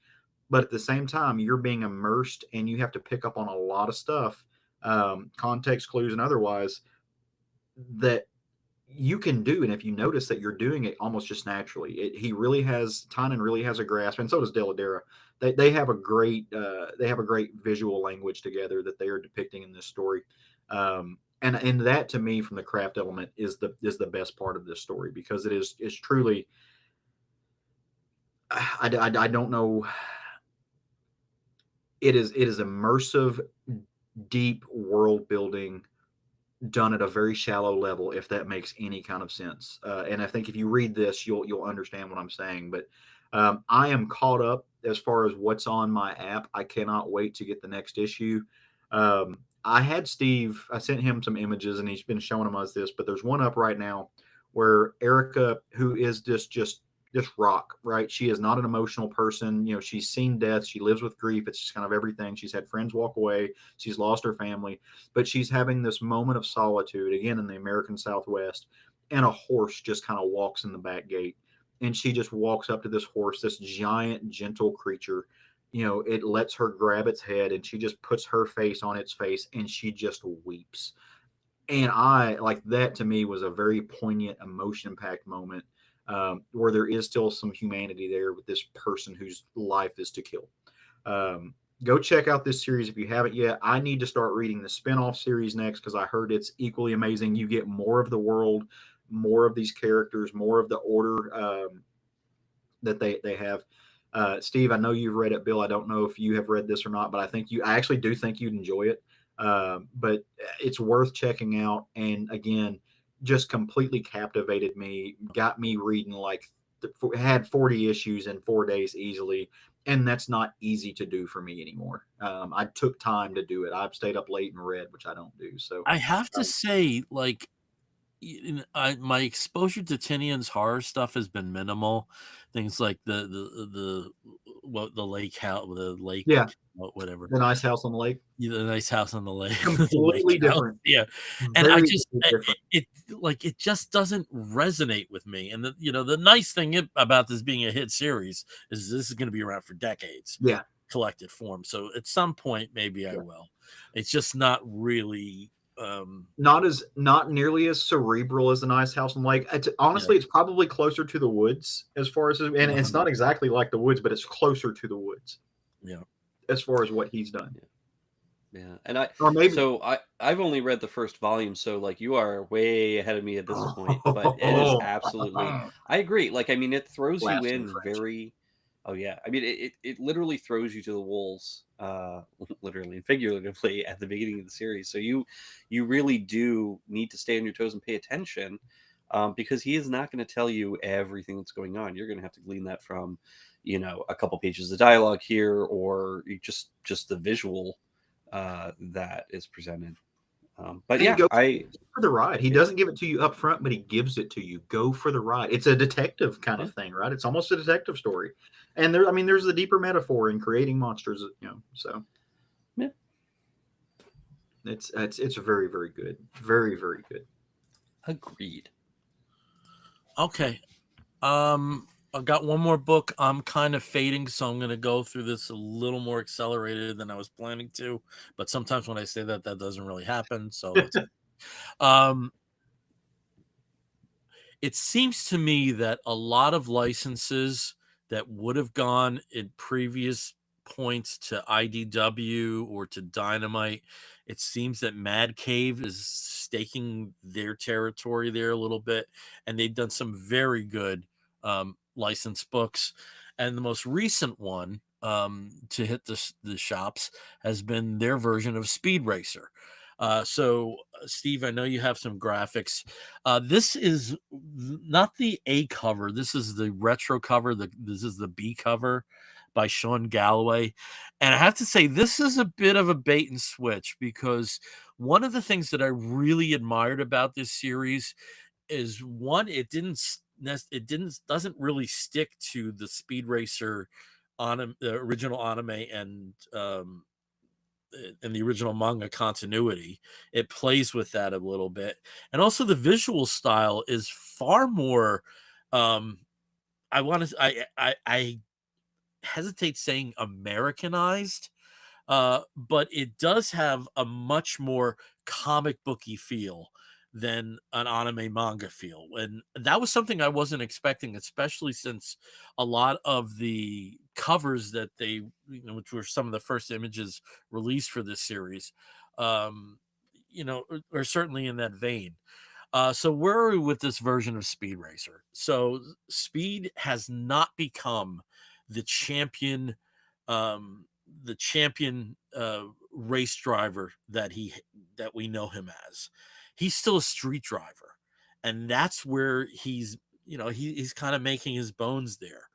But at the same time, you're being immersed and you have to pick up on a lot of stuff, context clues and otherwise, that you can do. And if you notice that you're doing it almost just naturally, Tynan really has a grasp, and so does Deladera. They have a great visual language together that they are depicting in this story. And that to me, from the craft element, is the best part of this story, because is truly, I don't know, it is immersive, deep world building done at a very shallow level, if that makes any kind of sense. And I think if you read this, you'll understand what I'm saying. But I am caught up as far as what's on my app. I cannot wait to get the next issue. I had Steve, I sent him some images and he's been showing them us this, but there's one up right now where Erica, who is just rock, right? She is not an emotional person. She's seen death. She lives with grief. It's just kind of everything. She's had friends walk away. She's lost her family, but she's having this moment of solitude again in the American Southwest, and a horse just kind of walks in the back gate, and she just walks up to this horse, this giant, gentle creature. It lets her grab its head, and she just puts her face on its face, and she just weeps. And I like that. To me, was a very poignant, emotion-packed moment, where there is still some humanity there with this person whose life is to kill. Go check out this series if you haven't yet. I need to start reading the spinoff series next, because I heard it's equally amazing. You get more of the world, more of these characters, more of the order that they have. Steve, I know you've read it. Bill, I don't know if you have read this or not, but I actually do think you'd enjoy it. But it's worth checking out. And again, just completely captivated me, got me reading, had 40 issues in 4 days easily. And that's not easy to do for me anymore. I took time to do it. I've stayed up late and read, which I don't do. So I have to say, my exposure to Tinian's horror stuff has been minimal. Things like the lake house, yeah, whatever, the nice house on the lake. The nice house on the lake, completely different. Yeah, and it just doesn't resonate with me. And the nice thing about this being a hit series is this is going to be around for decades. Yeah, collected form. So at some point, maybe I will. It's just not really. Not nearly as cerebral as a nice house on the lake. It's probably closer to the woods as far as, and it's not exactly like the woods, but it's closer to the woods. Yeah, as far as what he's done. Yeah, and I've only read the first volume, so you are way ahead of me at this point. But it is absolutely, I agree. It throws you in very. Oh yeah, it literally throws you to the wolves, literally and figuratively, at the beginning of the series. So you really do need to stay on your toes and pay attention, because he is not going to tell you everything that's going on. You're going to have to glean that from, a couple pages of dialogue here, or just the visual that is presented. But yeah, go for the ride. He doesn't give it to you up front, but he gives it to you. Go for the ride. It's a detective kind of thing, right? It's almost a detective story. And there's the deeper metaphor in creating monsters, so yeah. It's very, very good. Very, very good. Agreed. Okay. I've got one more book I'm kind of fading, so I'm going to go through this a little more accelerated than I was planning to. But sometimes when I say that doesn't really happen. So it seems to me that a lot of licenses that would have gone in previous points to IDW or to Dynamite, it seems that Mad Cave is staking their territory there a little bit, and they've done some very good licensed books. And the most recent one to hit the shops has been their version of Speed Racer. So Steve, I know you have some graphics. This is not the A cover. This is the retro cover. This is the B cover by Sean Galloway. And I have to say, this is a bit of a bait and switch, because one of the things that I really admired about this series is, one, it doesn't really stick to the Speed Racer the original anime and the original manga continuity. It plays with that a little bit, and also the visual style is far more. I hesitate saying Americanized, but it does have a much more comic booky feel than an anime manga feel. And that was something I wasn't expecting, especially since a lot of the covers that they, which were some of the first images released for this series, are certainly in that vein. So where are we with this version of Speed Racer? So Speed has not become the champion, the champion race driver that we know him as. He's still a street driver, and that's where he's kind of making his bones there.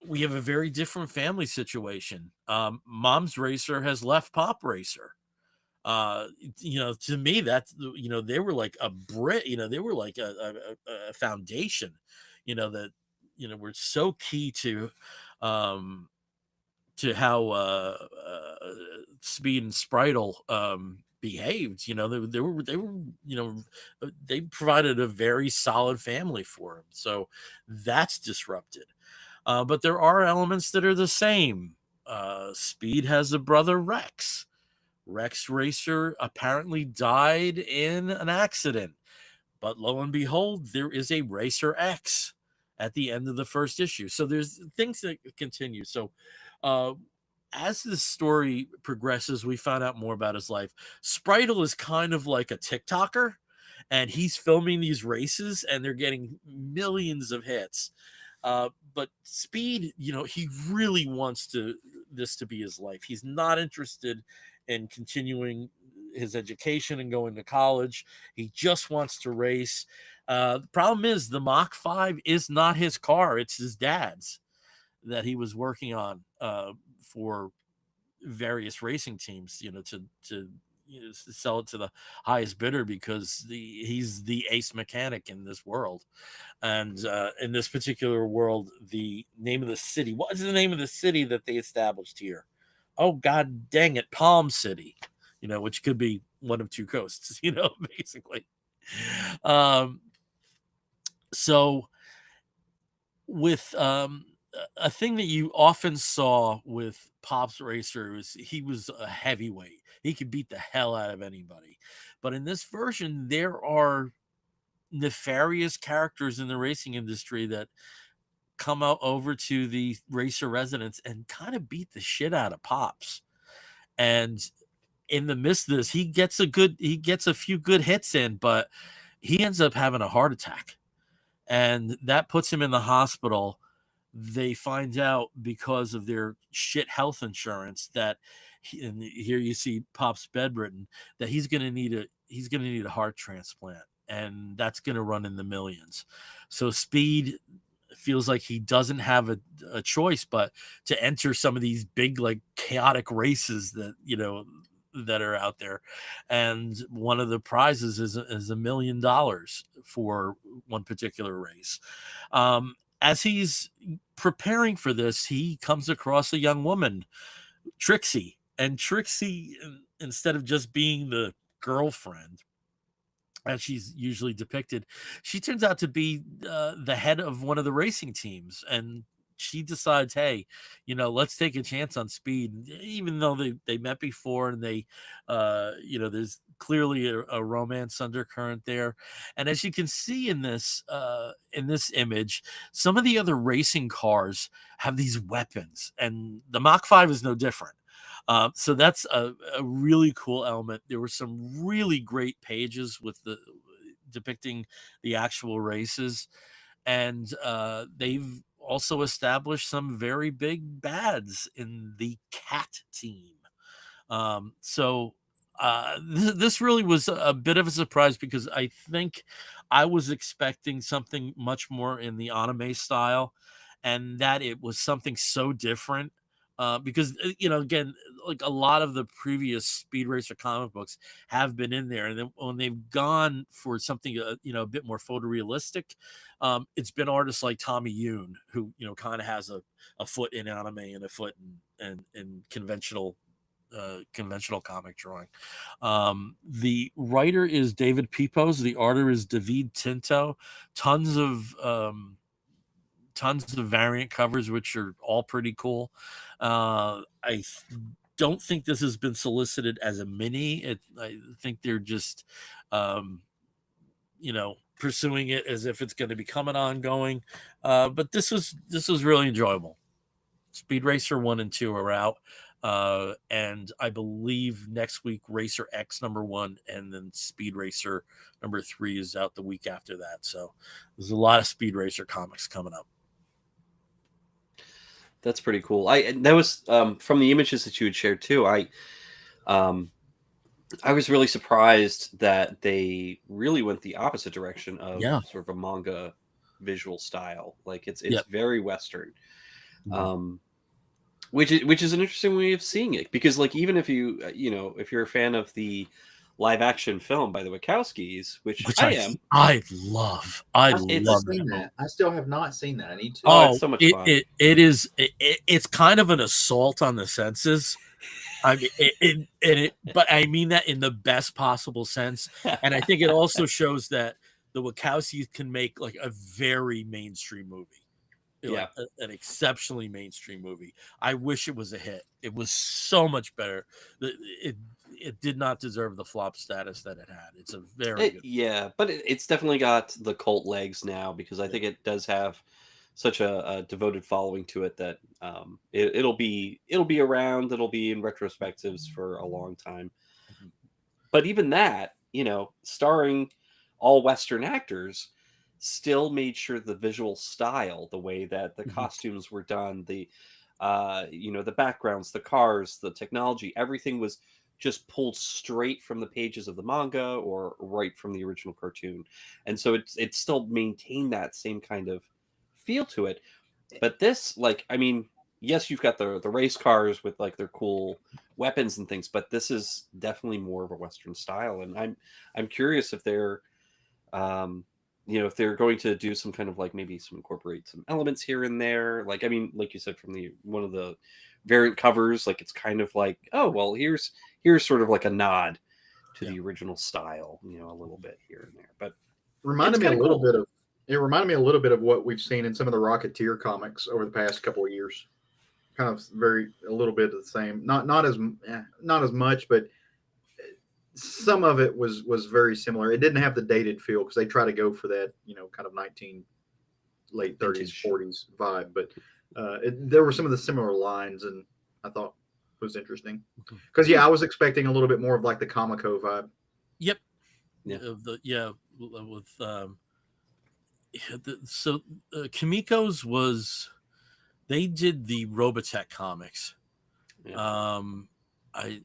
We have a very different family situation. Mom's racer has left Pop Racer. To me, that's, they were like a brick, they were like a foundation, that, were so key to how Speed and Spritle behaved. They provided a very solid family for him. So that's disrupted. But there are elements that are the same. Speed has a brother, Rex. Rex Racer apparently died in an accident. But lo and behold, there is a Racer X at the end of the first issue. So there's things that continue. So as the story progresses, we find out more about his life. Spritle is kind of like a TikToker, and he's filming these races, and they're getting millions of hits. But Speed, he really wants this to be his life. He's not interested in continuing his education and going to college. He just wants to race. The problem is the Mach 5 is not his car. It's his dad's that he was working on for various racing teams, to sell it to the highest bidder, because he's the ace mechanic in this world. And in this particular world, the name of the city, what is the name of the city that they established here? Oh, God dang it, Palm City, which could be one of two coasts, basically. So with a thing that you often saw with Pop's Racer is he was a heavyweight. He could beat the hell out of anybody. But in this version, there are nefarious characters in the racing industry that come out over to the Racer residence and kind of beat the shit out of Pops. And in the midst of this, he gets a few good hits in, but he ends up having a heart attack. And that puts him in the hospital. They find out, because of their shit health insurance, that and here you see Pop's bedridden, that he's going to need a heart transplant, and that's going to run in the millions. So Speed feels like he doesn't have a choice but to enter some of these big, like, chaotic races that that are out there, and one of the prizes is $1 million for one particular race. As he's preparing for this, he comes across a young woman, Trixie. And Trixie, instead of just being the girlfriend, as she's usually depicted, she turns out to be the head of one of the racing teams. And she decides, hey, let's take a chance on Speed, even though they met before, and they, there's clearly a romance undercurrent there. And as you can see in this image, some of the other racing cars have these weapons, and the Mach 5 is no different. So that's a really cool element. There were some really great pages with depicting the actual races, and they've also established some very big bads in the Cat team. This really was a bit of a surprise, because I think I was expecting something much more in the anime style, and that it was something so different. Because again, like a lot of the previous Speed Racer comic books have been in there, and then when they've gone for something a bit more photorealistic, it's been artists like Tommy Yoon, who kind of has a foot in anime and a foot in conventional comic drawing. The writer is David Pepose. The artist is David Tinto. Tons tons of variant covers, which are all pretty cool. I don't think this has been solicited as a mini. I think they're just, pursuing it as if it's going to become an ongoing. But this was really enjoyable. Speed Racer 1 and 2 are out. And I believe next week Racer X #1 and then Speed Racer #3 is out the week after that. So there's a lot of Speed Racer comics coming up. That's pretty cool. That was from the images that you had shared too. I was really surprised that they really went the opposite direction of sort of a manga visual style. Like it's very Western, which is an interesting way of seeing it. Because like even if if you're a fan of the live action film by the Wachowskis, which I am, I love that. I still have not seen that. I need to. Oh, it's so much fun. It's kind of an assault on the senses. I mean, but I mean that in the best possible sense. And I think it also shows that the Wachowskis can make like a very mainstream movie. Like an exceptionally mainstream movie. I wish it was a hit. It was so much better. It did not deserve the flop status that it had. It's a very good. Yeah, but it's definitely got the cult legs now because I think it does have such a devoted following to it that it'll be around. It'll be in retrospectives for a long time. Mm-hmm. But even that, starring all Western actors, still made sure the visual style, the way that the costumes were done, the backgrounds, the cars, the technology, everything was just pulled straight from the pages of the manga or right from the original cartoon. And so it still maintained that same kind of feel to it. But this, like, I mean, yes, you've got the race cars with like their cool weapons and things, but this is definitely more of a Western style. And I'm curious if they're if they're going to do some kind of like maybe incorporate some elements here and there. Like, I mean, like you said, from one of the variant covers, like it's kind of like, oh, well, here's sort of like a nod to the original style, a little bit here and there. But it reminded me a little bit of what we've seen in some of the Rocketeer comics over the past couple of years. Kind of a little bit of the same, not as much, but some of it was very similar. It didn't have the dated feel because they try to go for that, kind of late 30s, 40s vibe. But there were some of the similar lines, and I thought it was interesting. Because I was expecting a little bit more of like the Comico vibe. Yep. Yeah. With Kimiko's was they did the Robotech comics. Yeah. I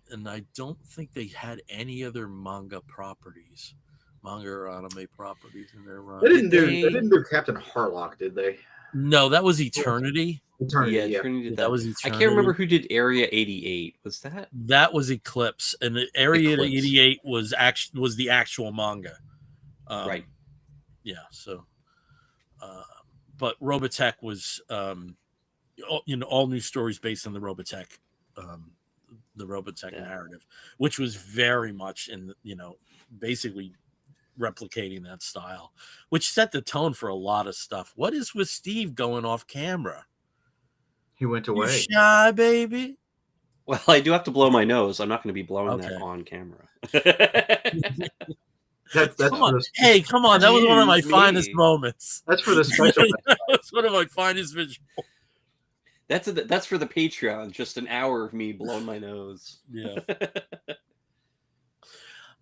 don't think they had any other manga or anime properties in their run. They didn't do Captain Harlock, did they? No, that was Eternity. Eternity. That was Eternity. I can't remember who did Area 88. Was that? That was Eclipse, and the Area 88 was the actual manga. Right. Yeah. So, but Robotech was all new stories based on the Robotech. The Robotech narrative, which was very much basically replicating that style, which set the tone for a lot of stuff. What is with Steve going off camera? He went away. You shy, baby. Well, I do have to blow my nose. I'm not going to be blowing that on camera. That's come on. Hey, come on. That was one of my finest moments. That's for the special. That's one of my finest visuals. That's for the Patreon. Just an hour of me blowing my nose. Yeah.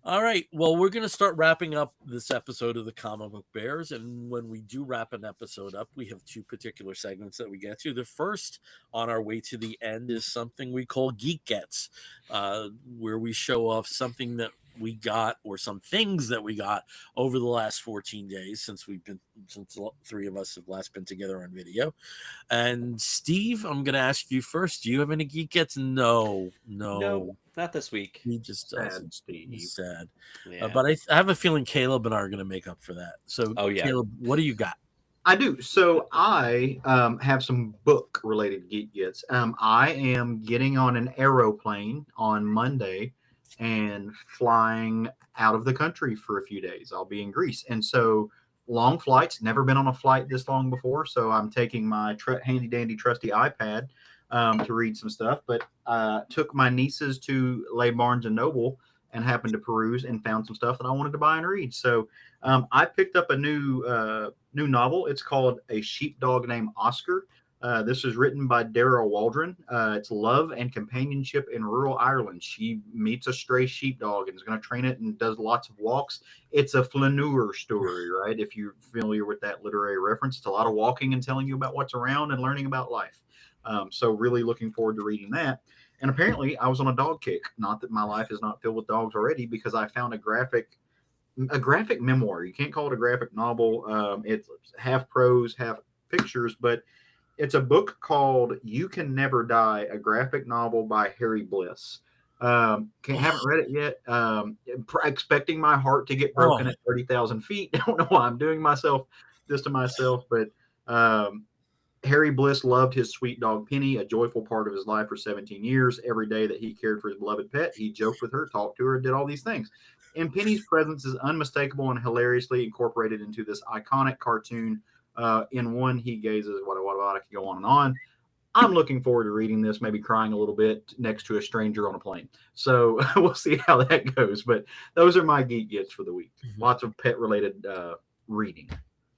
All right. Well, we're going to start wrapping up this episode of the Comic Book Bears. And when we do wrap an episode up, we have two particular segments that we get to. The first, on our way to the end, is something we call Geek Gets, where we show off something that we got or some things that we got over the last 14 days since three of us have last been together on video. And Steve, I'm going to ask you first. Do you have any Geek Gets? No, not this week. He just doesn't. He's sad. Yeah. But I have a feeling Caleb and I are going to make up for that. So, Caleb, what do you got? I do. So I have some book-related Geek Gets. I am getting on an aeroplane on Monday and flying out of the country for a few days. I'll be in Greece. And so long flights. Never been on a flight this long before, so I'm taking my handy dandy trusty iPad to read some stuff. But took my nieces to Lay Barnes and Noble and happened to peruse and found some stuff that I wanted to buy and read. So I picked up a new novel. It's called A Sheepdog Named Oscar. This is written by Darrell Waldron. It's love and companionship in rural Ireland. She meets a stray sheepdog and is going to train it and does lots of walks. It's a flaneur story, right? If you're familiar with that literary reference, it's a lot of walking and telling you about what's around and learning about life. So really looking forward to reading that. And apparently I was on a dog kick. Not that my life is not filled with dogs already, because I found a graphic memoir. You can't call it a graphic novel. It's half prose, half pictures, but it's a book called You Can Never Die, a graphic novel by Harry Bliss. Haven't read it yet. Expecting my heart to get broken at 30,000 feet. Don't know why I'm doing this to myself, but Harry Bliss loved his sweet dog Penny, a joyful part of his life for 17 years. Every day that he cared for his beloved pet, he joked with her, talked to her, did all these things. And Penny's presence is unmistakable and hilariously incorporated into this iconic cartoon. In one, he gazes, what I could go on and on. I'm looking forward to reading this, maybe crying a little bit next to a stranger on a plane. So we'll see how that goes. But those are my Geek Gets for the week. Lots of pet-related reading.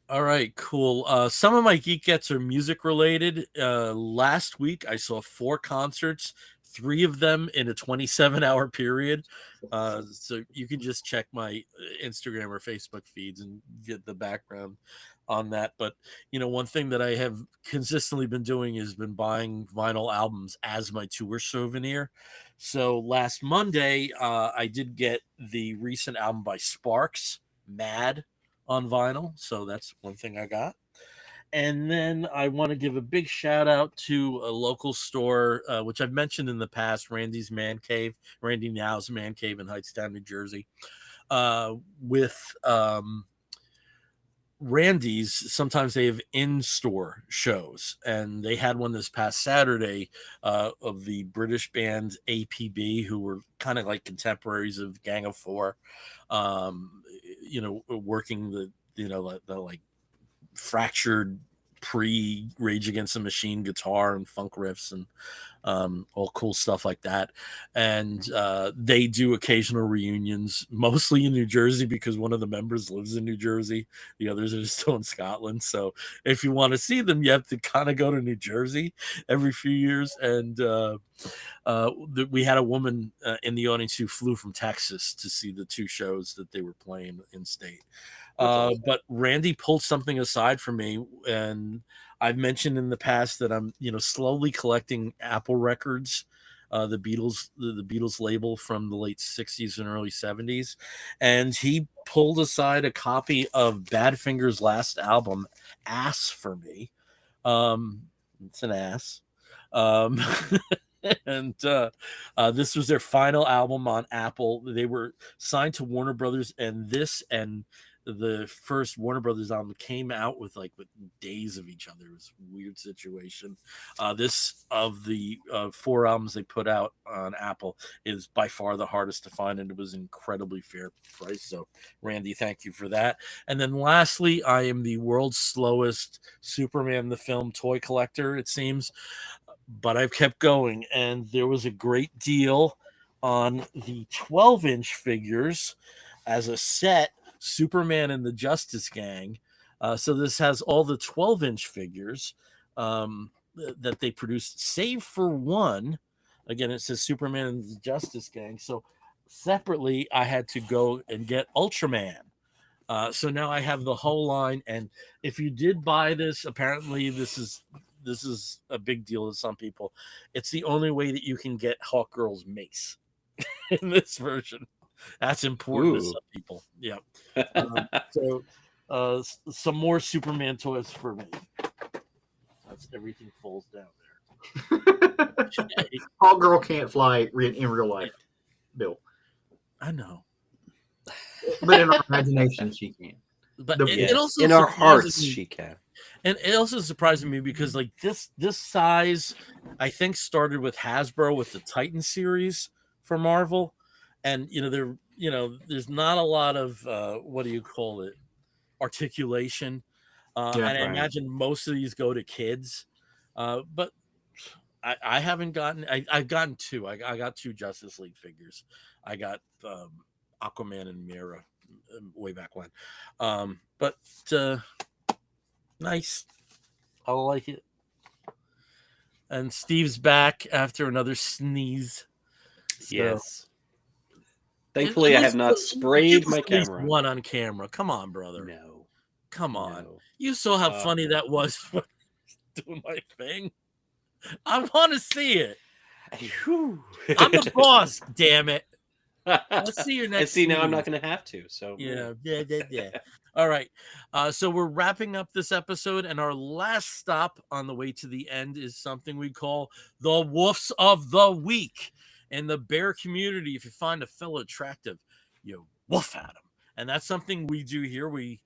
All right, cool. Some of my Geek Gets are music related. Last week, I saw 4 concerts, 3 of them in a 27-hour period. So you can just check my Instagram or Facebook feeds and get the background on that. But, one thing that I have consistently been doing is been buying vinyl albums as my tour souvenir. So last Monday, I did get the recent album by Sparks, Mad, on vinyl. So that's one thing I got. And then I want to give a big shout out to a local store, which I've mentioned in the past, Randy Now's Man Cave in Heightstown, New Jersey. With Randy's, sometimes they have in-store shows, and they had one this past Saturday of the British band APB, who were kind of like contemporaries of Gang of Four, working the like fractured pre-Rage Against the Machine guitar and funk riffs and all cool stuff like that. And they do occasional reunions, mostly in New Jersey, because one of the members lives in New Jersey. The others are still in Scotland. So if you want to see them, you have to kind of go to New Jersey every few years. And we had a woman in the audience who flew from Texas to see the 2 shows that they were playing in state. But Randy pulled something aside for me, and I've mentioned in the past that I'm, slowly collecting Apple records, the Beatles label from the late 60s and early 70s. And he pulled aside a copy of Badfinger's last album, Ass, for me. It's an ass. And this was their final album on Apple. They were signed to Warner Brothers, and the first Warner Brothers album came out with days of each other. It was a weird situation. This, of the 4 albums they put out on Apple, is by far the hardest to find, and it was incredibly fair price. So, Randy, thank you for that. And then lastly, I am the world's slowest Superman the film toy collector, it seems, but I've kept going, and there was a great deal on the 12-inch figures as a set, Superman and the Justice Gang. So this has all the 12-inch figures that they produced, save for one. Again, it says Superman and the Justice Gang. So separately, I had to go and get Ultraman. So now I have the whole line. And if you did buy this, apparently this is a big deal to some people. It's the only way that you can get Hawkgirl's mace in this version. That's important to some people. Yeah. So some more Superman toys for me. That's everything falls down there. Hawkgirl can't fly in real life, Bill. I know. But in our imagination, she can. But it also in our hearts, she can. And it also surprised me because this size, I think, started with Hasbro with the Titan series for Marvel. And there's not a lot of what do you call it? articulation. And I Right. imagine most of these go to kids. But I haven't gotten. I've gotten two. I got two Justice League figures. I got Aquaman and Mira way back when. But nice. I like it. And Steve's back after another sneeze. So, Yes. Thankfully, I have not sprayed my at least camera. one on camera. Come on, brother. No. Come on. No. You saw how funny that was when I was doing my thing. I want to see it. I'm the boss, damn it. I'll see you next. And see, now I'm not going to have to. So yeah. All right. So we're wrapping up this episode, and our last stop on the way to the end is something we call the Woofs of the Week. In the bear community, if you find a fellow attractive, you woof at him. And that's something we do here. We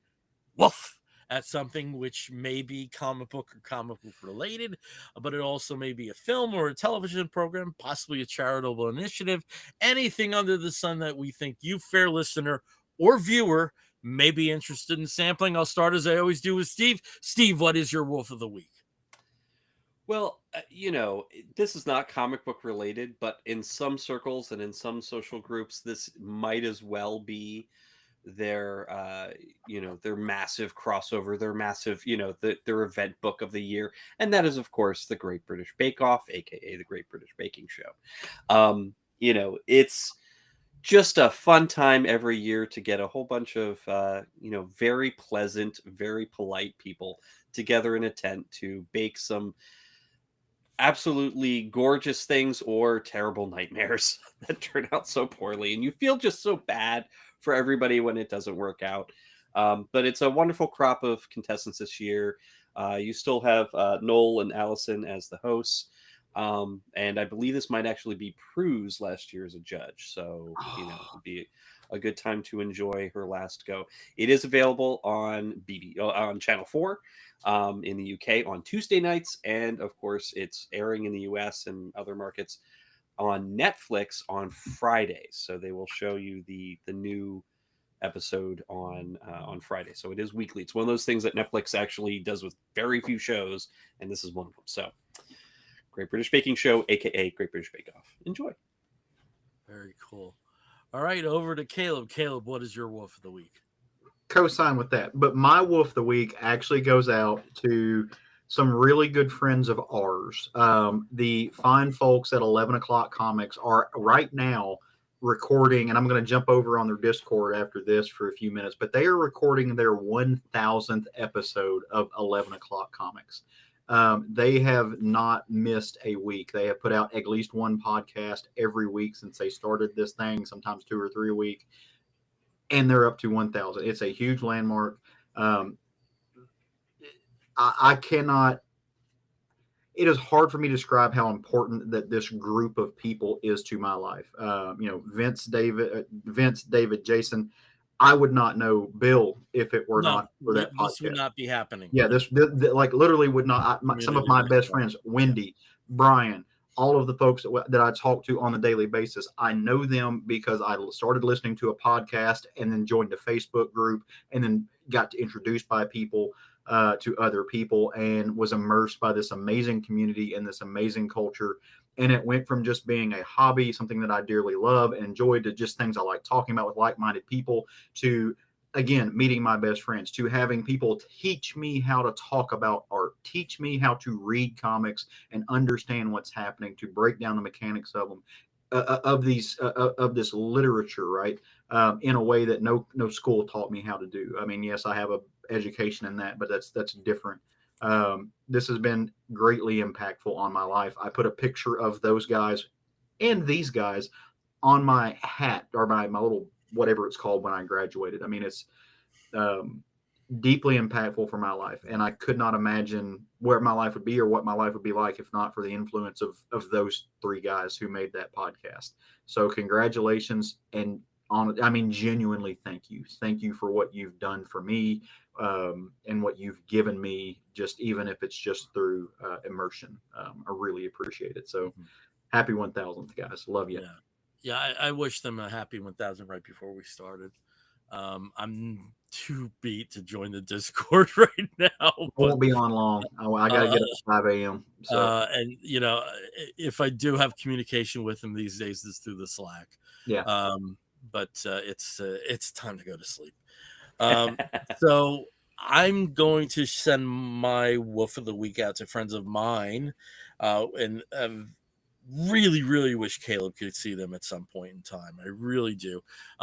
woof at something which may be comic book or comic book related, but it also may be a film or a television program, possibly a charitable initiative, anything under the sun that we think you, fair listener or viewer, may be interested in sampling. I'll start as I always do with Steve. Steve, what is your Wolf of the Week? Well, this is not comic book related, but in some circles and in some social groups, this might as well be their massive crossover, their massive, their event book of the year. And that is, of course, the Great British Bake Off, aka the Great British Baking Show. It's just a fun time every year to get a whole bunch of, very pleasant, very polite people together in a tent to bake some absolutely gorgeous things or terrible nightmares that turn out so poorly. And you feel just so bad for everybody when it doesn't work out. But it's a wonderful crop of contestants this year. You still have Noel and Allison as the hosts. And I believe this might actually be Prue's last year as a judge. So, it'd be a good time to enjoy her last go. It is available on on Channel 4 in the UK on Tuesday nights. And of course, it's airing in the US and other markets on Netflix on Fridays. So they will show you the new episode on Friday. So it is weekly. It's one of those things that Netflix actually does with very few shows, and this is one of them. So Great British Baking Show, aka Great British Bake Off. Enjoy. Very cool. All right, over to Caleb. Caleb, what is your Wolf of the Week? Co-sign with that. But my Wolf of the Week actually goes out to some really good friends of ours. The fine folks at 11 O'Clock Comics are right now recording, and I'm going to jump over on their Discord after this for a few minutes, but they are recording their 1000th episode of 11 O'Clock Comics. They have not missed a week. They have put out at least one podcast every week since they started this thing, sometimes 2 or 3 a week. And they're up to 1,000. It's a huge landmark. I cannot. It is hard for me to describe how important that this group of people is to my life. Vince, David, Jason. I would not know Bill if it were not for that podcast. This would not be happening. Yeah, this like literally would not. Some of my best friends, Wendy, Brian, all of the folks that I talk to on a daily basis, I know them because I started listening to a podcast and then joined a Facebook group and then got introduced by people to other people and was immersed by this amazing community and this amazing culture. And it went from just being a hobby, something that I dearly love and enjoy, to just things I like talking about with like-minded people, to, again, meeting my best friends, to having people teach me how to talk about art, teach me how to read comics and understand what's happening, to break down the mechanics of them, of this literature, right? In a way that no school taught me how to do. I mean, yes, I have a education in that, but that's different. This has been greatly impactful on my life. I put a picture of those guys and these guys on my hat, or my little whatever it's called, when I graduated. I mean, it's deeply impactful for my life, and I could not imagine where my life would be or what my life would be like if not for the influence of those three guys who made that podcast. So congratulations, and genuinely thank you for what you've done for me, and what you've given me, just even if it's just through immersion. I really appreciate it. So happy 1000th, guys. Love you. Yeah, I wish them a happy 1000 right before we started. I'm too beat to join the Discord right now. I won't be on long. I gotta get up at 5 a.m. So and if I do have communication with him these days, it's through the Slack. yeah. But it's time to go to sleep. So I'm going to send my Wolf of the Week out to friends of mine, and really, really wish Caleb could see them at some point in time. I really do.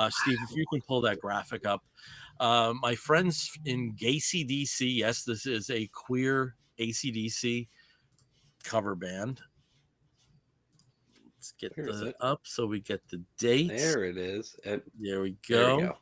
Steve, if you can pull that graphic up. My friends in ACDC, yes, this is a queer ACDC cover band. Let's get up so we get the date. There it is. There we go. There we go.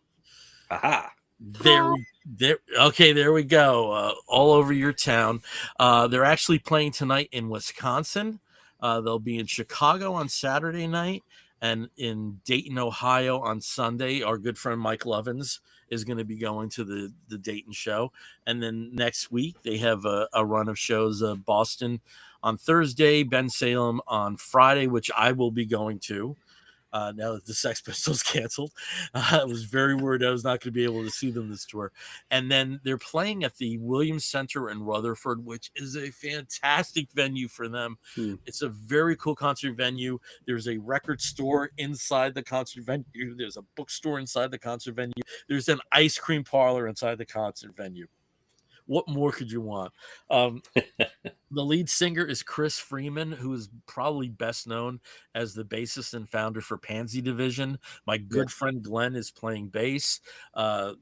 Aha. There we go. All over your town. They're actually playing tonight in Wisconsin. They'll be in Chicago on Saturday night and in Dayton, Ohio on Sunday. Our good friend Mike Lovins is going to be going to the Dayton show. And then next week they have a run of shows, Boston on Thursday, Ben Salem on Friday, which I will be going to. Now that the Sex Pistols canceled, I was very worried I was not going to be able to see them this tour. And then they're playing at the Williams Center in Rutherford, which is a fantastic venue for them. It's a very cool concert venue. There's a record store inside the concert venue. There's a bookstore inside the concert venue. There's an ice cream parlor inside the concert venue. What more could you want? The lead singer is Chris Freeman, who is probably best known as the bassist and founder for Pansy Division. My good friend Glenn is playing bass.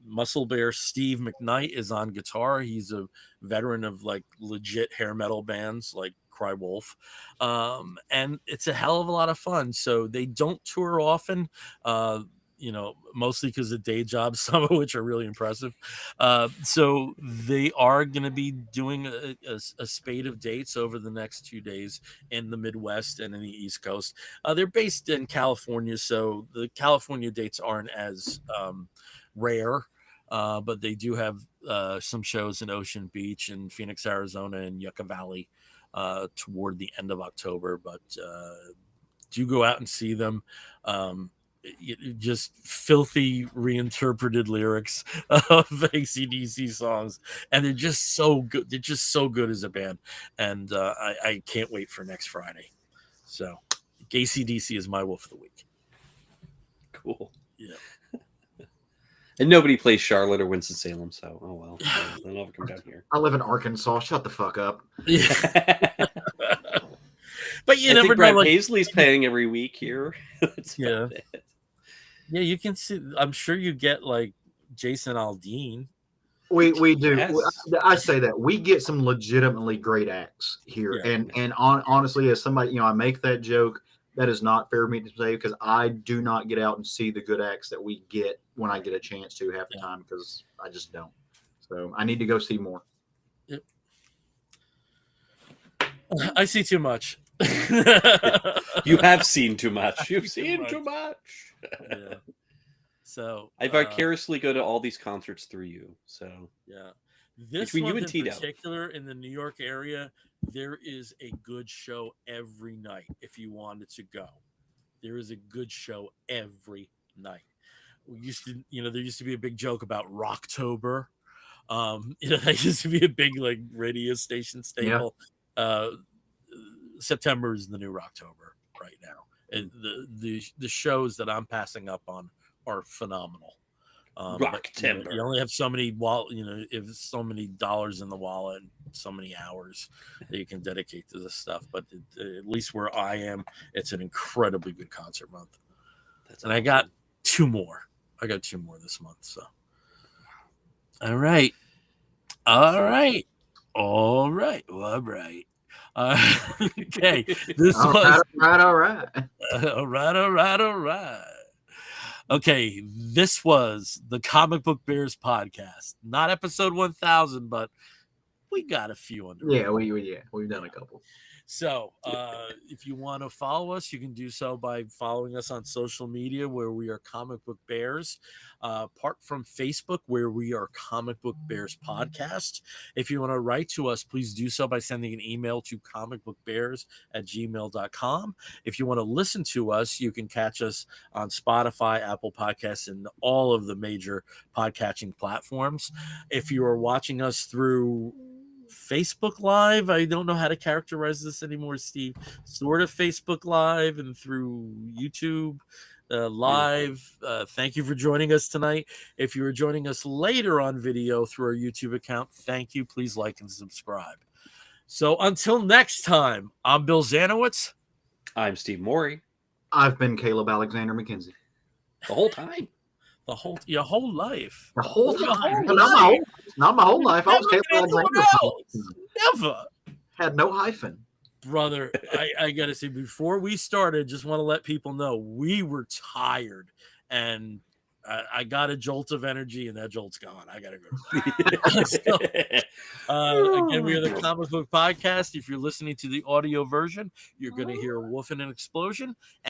Muscle Bear Steve McKnight is on guitar. He's a veteran of like legit hair metal bands like Cry Wolf. And it's a hell of a lot of fun. So they don't tour often. Mostly because of day jobs, some of which are really impressive. So they are going to be doing a spate of dates over the next 2 days in the Midwest and in the East Coast. They're based in California, so the California dates aren't as rare, but they do have some shows in Ocean Beach and Phoenix, Arizona, and Yucca Valley toward the end of October. But do go out and see them. Just filthy reinterpreted lyrics of ACDC songs, and they're just so good. They're just so good as a band, and I can't wait for next Friday. So, ACDC is my Wolf of the Week. Cool. Yeah. And nobody plays Charlotte or Winston-Salem, so oh well. They'll never come down here. I live in Arkansas. Shut the fuck up. Yeah. But you I never think Brad know. Paisley's playing every week here. That's yeah. about it. Yeah, you can see. I'm sure you get like Jason Aldean. We do. Yes. I say that we get some legitimately great acts here, and honestly, as somebody, I make that joke. That is not fair for me to say because I do not get out and see the good acts that we get when I get a chance to half the time because I just don't. So I need to go see more. Yep. I see too much. You have seen too much. You've seen too much. Yeah. So I vicariously go to all these concerts through you. So yeah, this between one you and in Tito, particular in the New York area, there is a good show every night. If you wanted to go, there is a good show every night. We used to, there used to be a big joke about Rocktober. That used to be a big like radio station staple. Yeah. September is the new Rocktober right now. And the shows that I'm passing up on are phenomenal. Rocktober. You only have so many if so many dollars in the wallet and so many hours that you can dedicate to this stuff. But at least where I am, it's an incredibly good concert month. That's awesome. I got 2 more. I got 2 more this month. So all right. Okay. This was all right. Okay, this was the Comic Book Bears podcast. Not episode 1000, but we got a few under. Yeah, we've done a couple. So, if you want to follow us, you can do so by following us on social media, where we are Comic Book Bears. Apart from Facebook, where we are Comic Book Bears Podcast. If you want to write to us, please do so by sending an email to comicbookbears@gmail.com. If you want to listen to us, you can catch us on Spotify, Apple Podcasts, and all of the major podcatching platforms. If you are watching us through Facebook Live, I don't know how to characterize this anymore, Steve. Sort of Facebook Live and through YouTube Live. Thank you for joining us tonight. If you are joining us later on video through our YouTube account, thank you. Please like and subscribe. So until next time, I'm Bill Zanowitz. I'm Steve Morey. I've been Caleb Alexander McKenzie. The whole time. Your whole life. The whole Your time. whole Not my whole life. I was Never Caleb been anyone Alexander. else. Never. Had no hyphen. Brother, I gotta say, before we started, just want to let people know we were tired, and I got a jolt of energy, and that jolt's gone. I gotta go. Again, we are the Comic Book Podcast. If you're listening to the audio version, you're gonna hear a woof and an explosion.